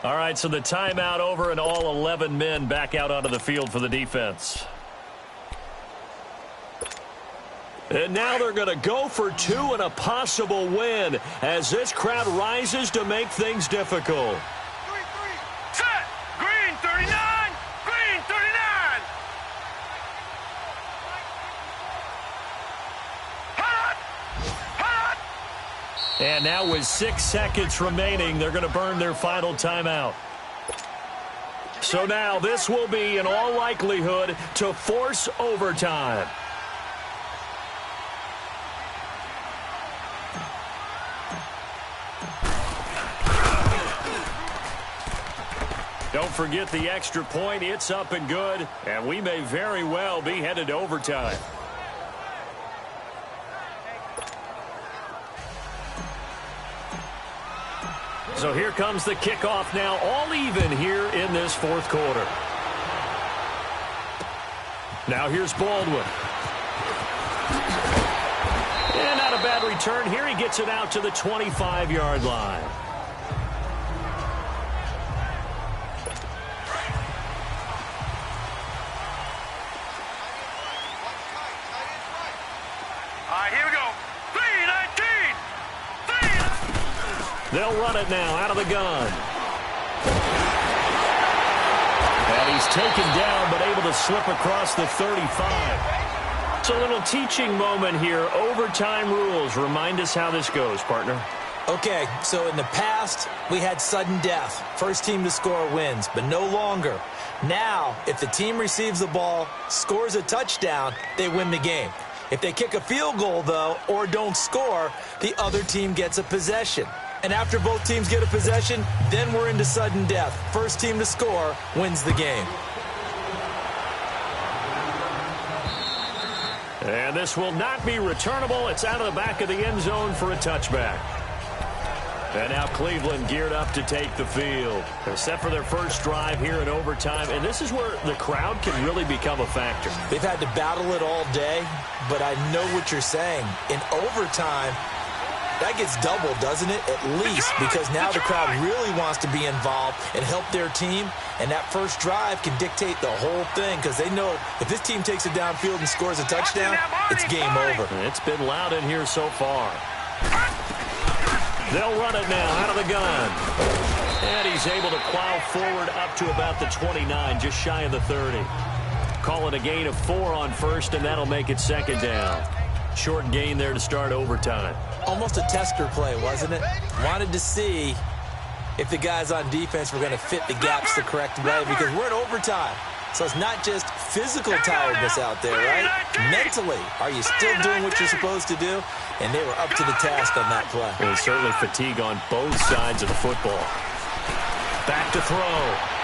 All right, so the timeout over and all 11 men back out onto the field for the defense. And now they're going to go for 2 and a possible win as this crowd rises to make things difficult. Set! Green 39! Green 39! Hot! Hot! And now with 6 seconds remaining, they're going to burn their final timeout. So now this will be, in all likelihood, to force overtime. Don't forget the extra point. It's up and good, and we may very well be headed to overtime. So here comes the kickoff now, all even here in this 4th quarter. Now here's Baldwin. And not a bad return here. He gets it out to the 25-yard line. Here we go. 3-19. They'll run it now out of the gun. And he's taken down but able to slip across the 35. It's a little teaching moment here. Overtime rules. Remind us how this goes, partner. Okay, so in the past, we had sudden death. First team to score wins, but no longer. Now, if the team receives the ball, scores a touchdown, they win the game. If they kick a field goal, though, or don't score, the other team gets a possession. And after both teams get a possession, then we're into sudden death. First team to score wins the game. And this will not be returnable. It's out of the back of the end zone for a touchback. And now Cleveland geared up to take the field. They're set for their first drive here in overtime, and this is where the crowd can really become a factor. They've had to battle it all day, but I know what you're saying. In overtime, that gets doubled, doesn't it? At least, because now the crowd really wants to be involved and help their team, and that first drive can dictate the whole thing because they know if this team takes it downfield and scores a touchdown, it's game over. It's been loud in here so far. They'll run it now out of the gun. And he's able to plow forward up to about the 29, just shy of the 30. Call it a gain of 4 on first, and that'll make it second down. Short gain there to start overtime. Almost a tester play, wasn't it? Wanted to see if the guys on defense were going to fit the gaps the correct way, because we're in overtime. So it's not just physical tiredness out there, right? Mentally, are you still doing what you're supposed to do? And they were up to the task on that play. There's certainly fatigue on both sides of the football. Back to throw.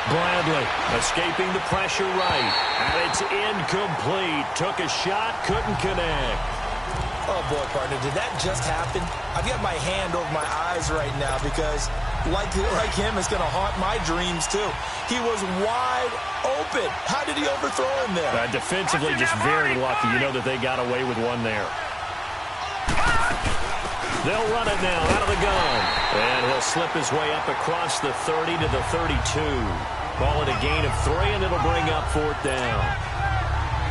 Bradley escaping the pressure right. And it's incomplete. Took a shot, couldn't connect. Oh, boy, partner, did that just happen? I've got my hand over my eyes right now because, like him, it's going to haunt my dreams, too. He was wide open. How did he overthrow him there? Defensively, just very lucky. You know that they got away with one there. They'll run it now out of the gun. And he'll slip his way up across the 30 to the 32. Call it a gain of 3, and it'll bring up 4th down.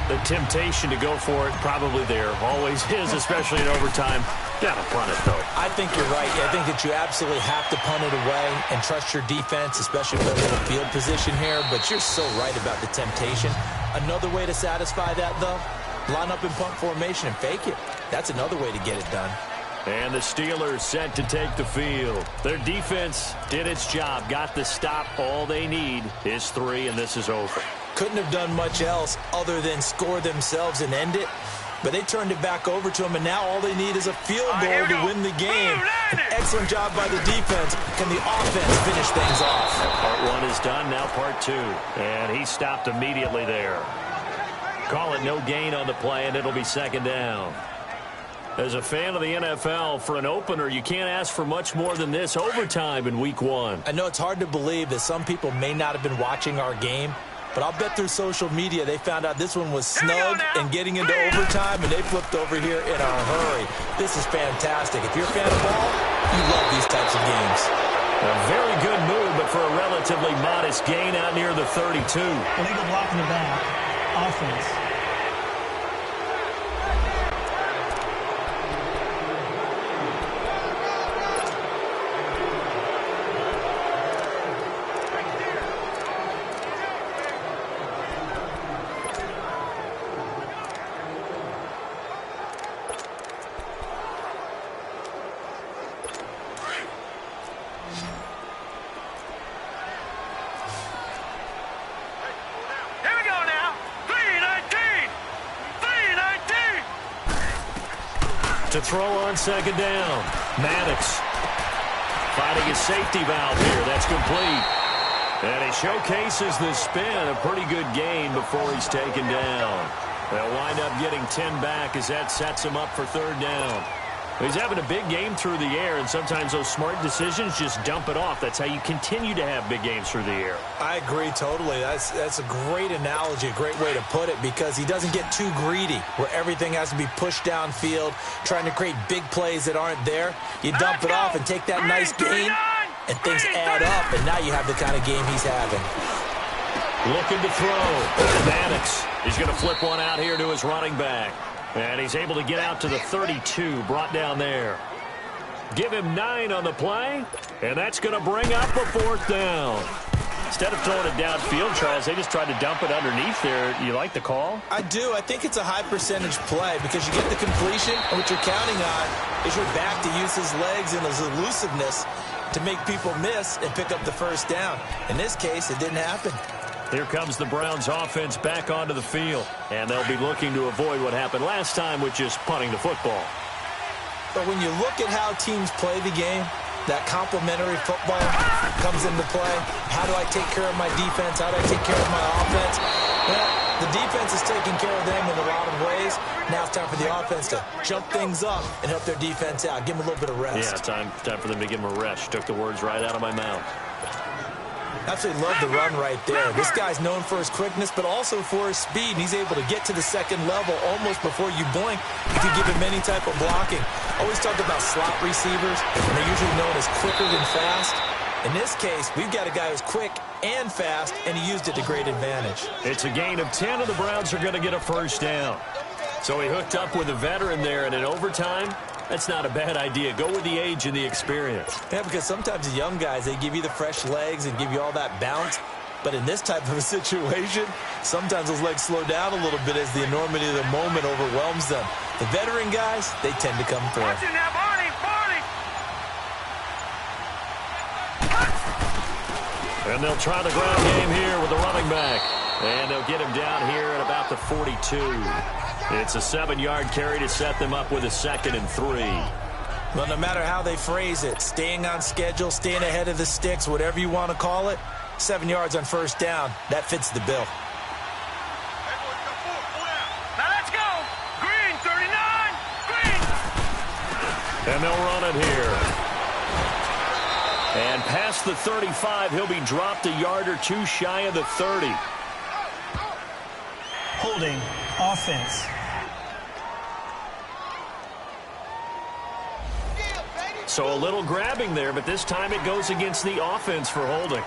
The temptation to go for it probably there. Always is, especially in overtime. Gotta punt it, though. I think you're right. I think that you absolutely have to punt it away and trust your defense, especially with a little field position here. But you're so right about the temptation. Another way to satisfy that, though, line up in punt formation and fake it. That's another way to get it done. And the Steelers set to take the field. Their defense did its job, got the stop. All they need is 3, and this is over. Couldn't have done much else other than score themselves and end it. But they turned it back over to them, and now all they need is a field goal to win the game. An excellent job by the defense. Can the offense finish things off? Part 1 is done, now part 2. And he stopped immediately there. Call it no gain on the play, and it'll be second down. As a fan of the NFL, for an opener, you can't ask for much more than this overtime in Week 1. I know it's hard to believe that some people may not have been watching our game, but I'll bet through social media they found out this one was snug and getting into overtime, and they flipped over here in a hurry. This is fantastic. If you're a fan of ball, you love these types of games. A very good move, but for a relatively modest gain out near the 32. Illegal block in the back. Offense. To throw on second down. Maddox finding his safety valve here. That's complete. And he showcases the spin. A pretty good gain before he's taken down. They'll wind up getting 10 back as that sets him up for 3rd down. He's having a big game through the air, and sometimes those smart decisions just dump it off. That's how you continue to have big games through the air. I agree totally. That's a great analogy, a great way to put it, because he doesn't get too greedy where everything has to be pushed downfield, trying to create big plays that aren't there. You dump it off and take that nice gain, and things add up, and now you have the kind of game he's having. Looking to throw. Maddox. He's going to flip one out here to his running back. And he's able to get out to the 32, brought down there. Give him 9 on the play, and that's going to bring up a 4th down. Instead of throwing it downfield, Charles, they just tried to dump it underneath there. You like the call? I do. I think it's a high percentage play because you get the completion, and what you're counting on is your back to use his legs and his elusiveness to make people miss and pick up the 1st down. In this case, it didn't happen. Here comes the Browns offense back onto the field, and they'll be looking to avoid what happened last time, which is punting the football. But when you look at how teams play the game, that complementary football comes into play. How do I take care of my defense? How do I take care of my offense? Well, the defense is taking care of them in a lot of ways. Now it's time for the offense to jump things up and help their defense out. Give them a little bit of rest. Yeah, time for them to give them a rest. Took the words right out of my mouth. Absolutely love the run right there. This guy's known for his quickness, but also for his speed. And he's able to get to the 2nd level almost before you blink. You can give him any type of blocking. Always talk about slot receivers, and they're usually known as quicker than fast. In this case, we've got a guy who's quick and fast, and he used it to great advantage. It's a gain of 10, and the Browns are going to get a 1st down. So he hooked up with a veteran there, and in overtime, That's not a bad idea. Go with the age and the experience. Yeah, because sometimes the young guys, they give you the fresh legs and give you all that bounce. But in this type of a situation, sometimes those legs slow down a little bit as the enormity of the moment overwhelms them. The veteran guys, they tend to come through. Watch it now, Barney, Barney. And they'll try the ground game here with the running back. And they'll get him down here at about the 42. It's a 7-yard carry to set them up with a 2nd and 3. Well, no matter how they phrase it, staying on schedule, staying ahead of the sticks, whatever you want to call it, 7 yards on first down, that fits the bill. Now let's go. Green, 39. Green. And they'll run it here. And past the 35, he'll be dropped a yard or two shy of the 30. Holding, offense. So a little grabbing there, but this time it goes against the offense for holding.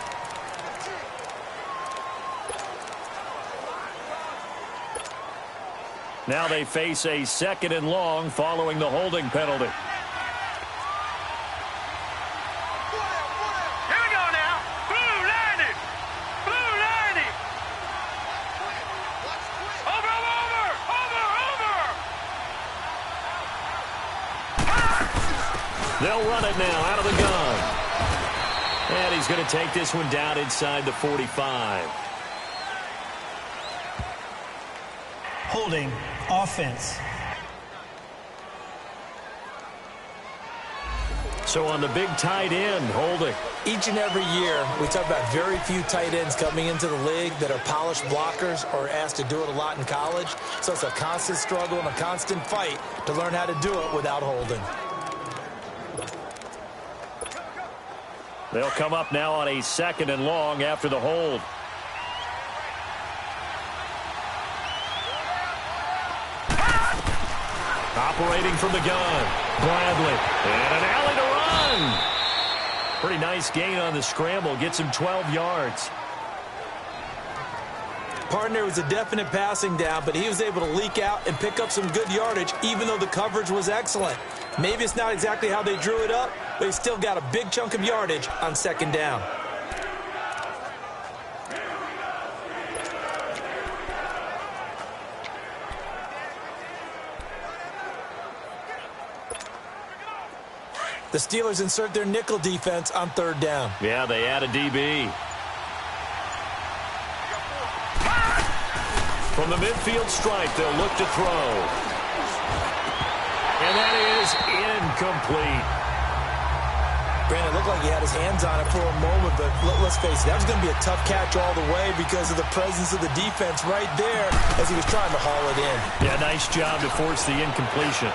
Now they face a 2nd and long following the holding penalty. Here we go now. Blue 90. Blue 90. Over. They'll run it now out of the gun. And he's going to take this one down inside the 45. Holding, offense. So on the big tight end, holding. Each and every year, we talk about very few tight ends coming into the league that are polished blockers or asked to do it a lot in college. So it's a constant struggle and a constant fight to learn how to do it without holding. They'll come up now on a 2nd and long after the hold. Operating from the gun, Bradley. And an alley to run. Pretty nice gain on the scramble. Gets him 12 yards. Partner was a definite passing down, but he was able to leak out and pick up some good yardage, even though the coverage was excellent. Maybe it's not exactly how they drew it up, but he still got a big chunk of yardage on 2nd down. The Steelers insert their nickel defense on 3rd down. Yeah, they add a DB. From the midfield stripe, they'll look to throw. And that is incomplete. Brandon, it looked like he had his hands on it for a moment, but let's face it, that was going to be a tough catch all the way because of the presence of the defense right there as he was trying to haul it in. Yeah, nice job to force the incompletion.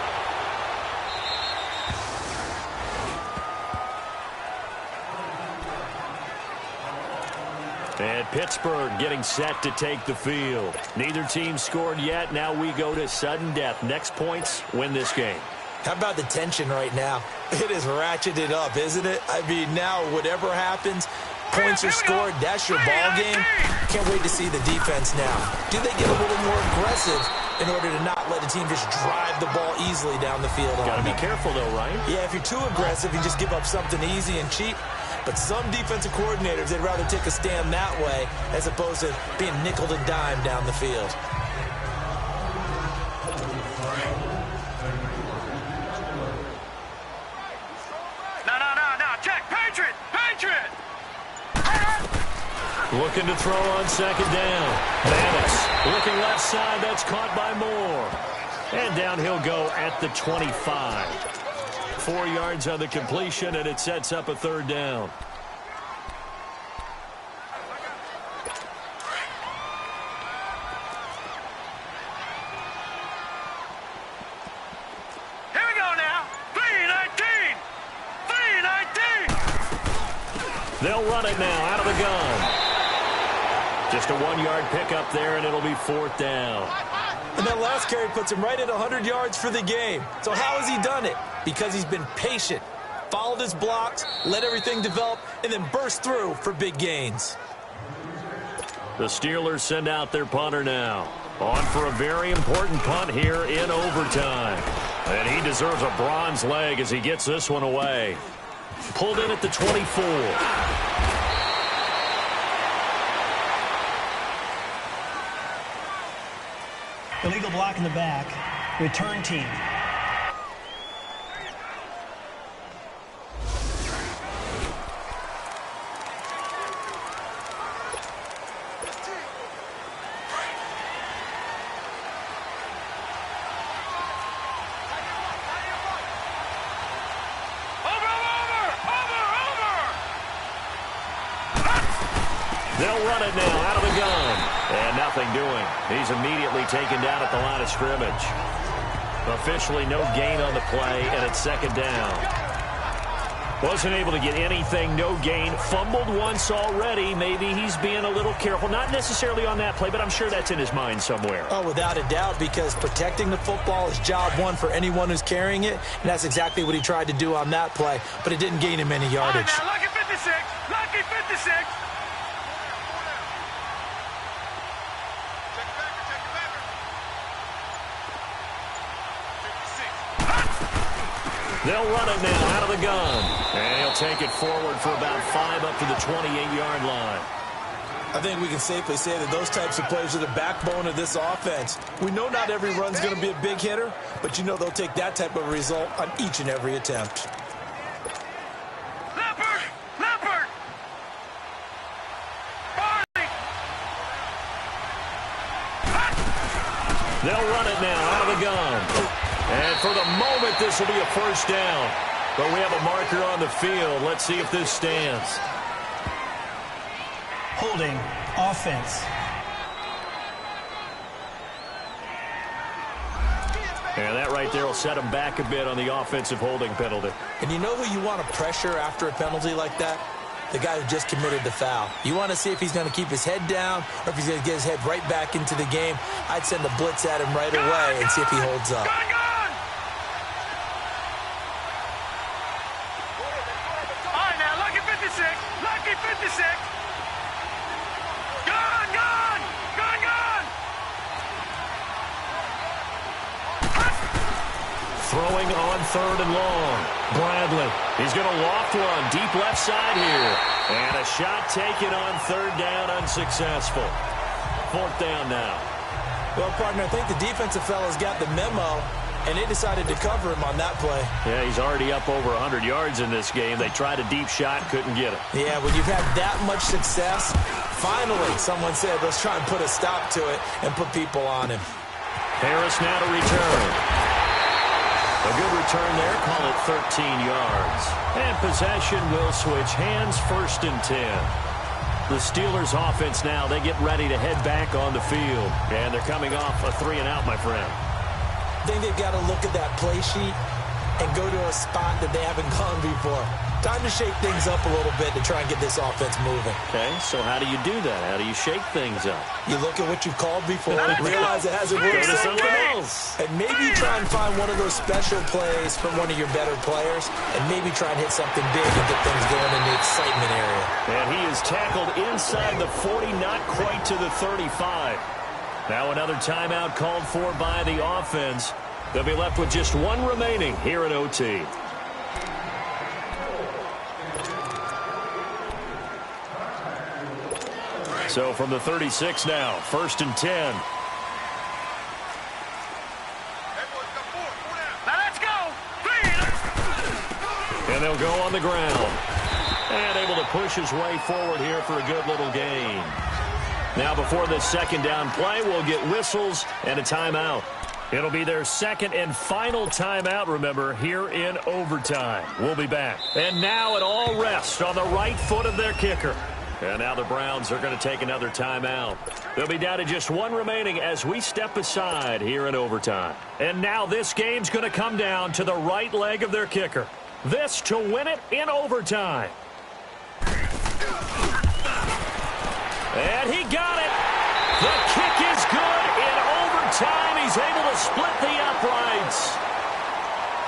And Pittsburgh getting set to take the field. Neither team scored yet. Now we go to sudden death. Next points win this game. How about the tension right now? It is ratcheted up, isn't it? I mean, now whatever happens, points are scored. That's your ball game. Can't wait to see the defense now. Do they get a little more aggressive in order to not let the team just drive the ball easily down the field? Got to be careful, though, right? Yeah, if you're too aggressive, you just give up something easy and cheap. But some defensive coordinators, they'd rather take a stand that way as opposed to being nickeled and dimed down the field. No. Check. Patriot. Looking to throw on 2nd down. Maddox looking left side. That's caught by Moore. And down he'll go at the 25. 4 yards on the completion, and it sets up a 3rd down. Here we go now. 3-19. They'll run it now out of the gun. Just a 1-yard pickup there, and it'll be 4th down. And that last carry puts him right at 100 yards for the game. So how has he done it? Because he's been patient, followed his blocks, let everything develop, and then burst through for big gains. The Steelers send out their punter now. On for a very important punt here in overtime. And he deserves a bronze leg as he gets this one away. Pulled in at the 24. Illegal block in the back. Return team. They'll run it now out of the gun. And nothing doing. He's immediately taken down at the line of scrimmage. Officially no gain on the play, and it's second down. Wasn't able to get anything, no gain. Fumbled once already. Maybe he's being a little careful. Not necessarily on that play, but I'm sure that's in his mind somewhere. Oh, without a doubt, because protecting the football is job one for anyone who's carrying it, and that's exactly what he tried to do on that play, but it didn't gain him any yardage. All right, now, lucky 56. Lucky 56. They'll run it now out of the gun. And he'll take it forward for about 5 up to the 28-yard line. I think we can safely say that those types of plays are the backbone of this offense. We know not every run's going to be a big hitter, but you know they'll take that type of result on each and every attempt. Leopard! Leopard! Barley! They'll run it now out of the gun. And for the moment, this will be a first down. But we have a marker on the field. Let's see if this stands. Holding. Offense. And that right there will set him back a bit on the offensive holding penalty. And you know who you want to pressure after a penalty like that? The guy who just committed the foul. You want to see if he's going to keep his head down or if he's going to get his head right back into the game. I'd send a blitz at him right away and see if he holds up. Lucky 56. Gone, gone, gone, gone. Throwing on 3rd and long. Bradley. He's going to loft one deep left side here. And a shot taken on 3rd down, unsuccessful. 4th down now. Well, partner, I think the defensive fellas got the memo, and they decided to cover him on that play. Yeah, he's already up over 100 yards in this game. They tried a deep shot, couldn't get it. Yeah, when you've had that much success, finally someone said, let's try and put a stop to it and put people on him. Harris now to return. A good return there, call it 13 yards. And possession will switch hands, 1st and 10. The Steelers offense now, they get ready to head back on the field. And they're coming off a 3-and-out, my friend. I think they've got to look at that play sheet and go to a spot that they haven't gone before. Time to shake things up a little bit to try and get this offense moving. Okay, so how do you do that? How do you shake things up? You look at what you've called before, realize it hasn't worked so well, and maybe try and find one of those special plays from one of your better players, and maybe try and hit something big and get things going in the excitement area. And he is tackled inside the 40, not quite to the 35. Now another timeout called for by the offense. They'll be left with just one remaining here at OT. So from the 36 now, 1st and 10. Now let's go. And they'll go on the ground. And able to push his way forward here for a good little gain. Now before this 2nd down play, we'll get whistles and a timeout. It'll be their 2nd and final timeout, remember, here in overtime. We'll be back. And now it all rests on the right foot of their kicker. And now the Browns are going to take another timeout. They'll be down to just one remaining as we step aside here in overtime. And now this game's going to come down to the right leg of their kicker. This to win it in overtime. And he got it. The kick is good in overtime. He's able to split the uprights.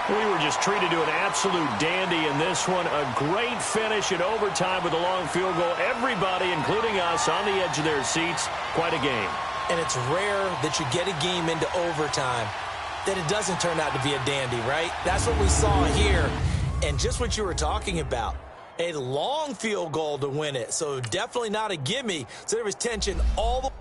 We were just treated to an absolute dandy in this one. A great finish in overtime with a long field goal. Everybody, including us, on the edge of their seats. Quite a game. And it's rare that you get a game into overtime that it doesn't turn out to be a dandy, right? That's what we saw here. And just what you were talking about, a long field goal to win it. So definitely not a gimme. So there was tension all the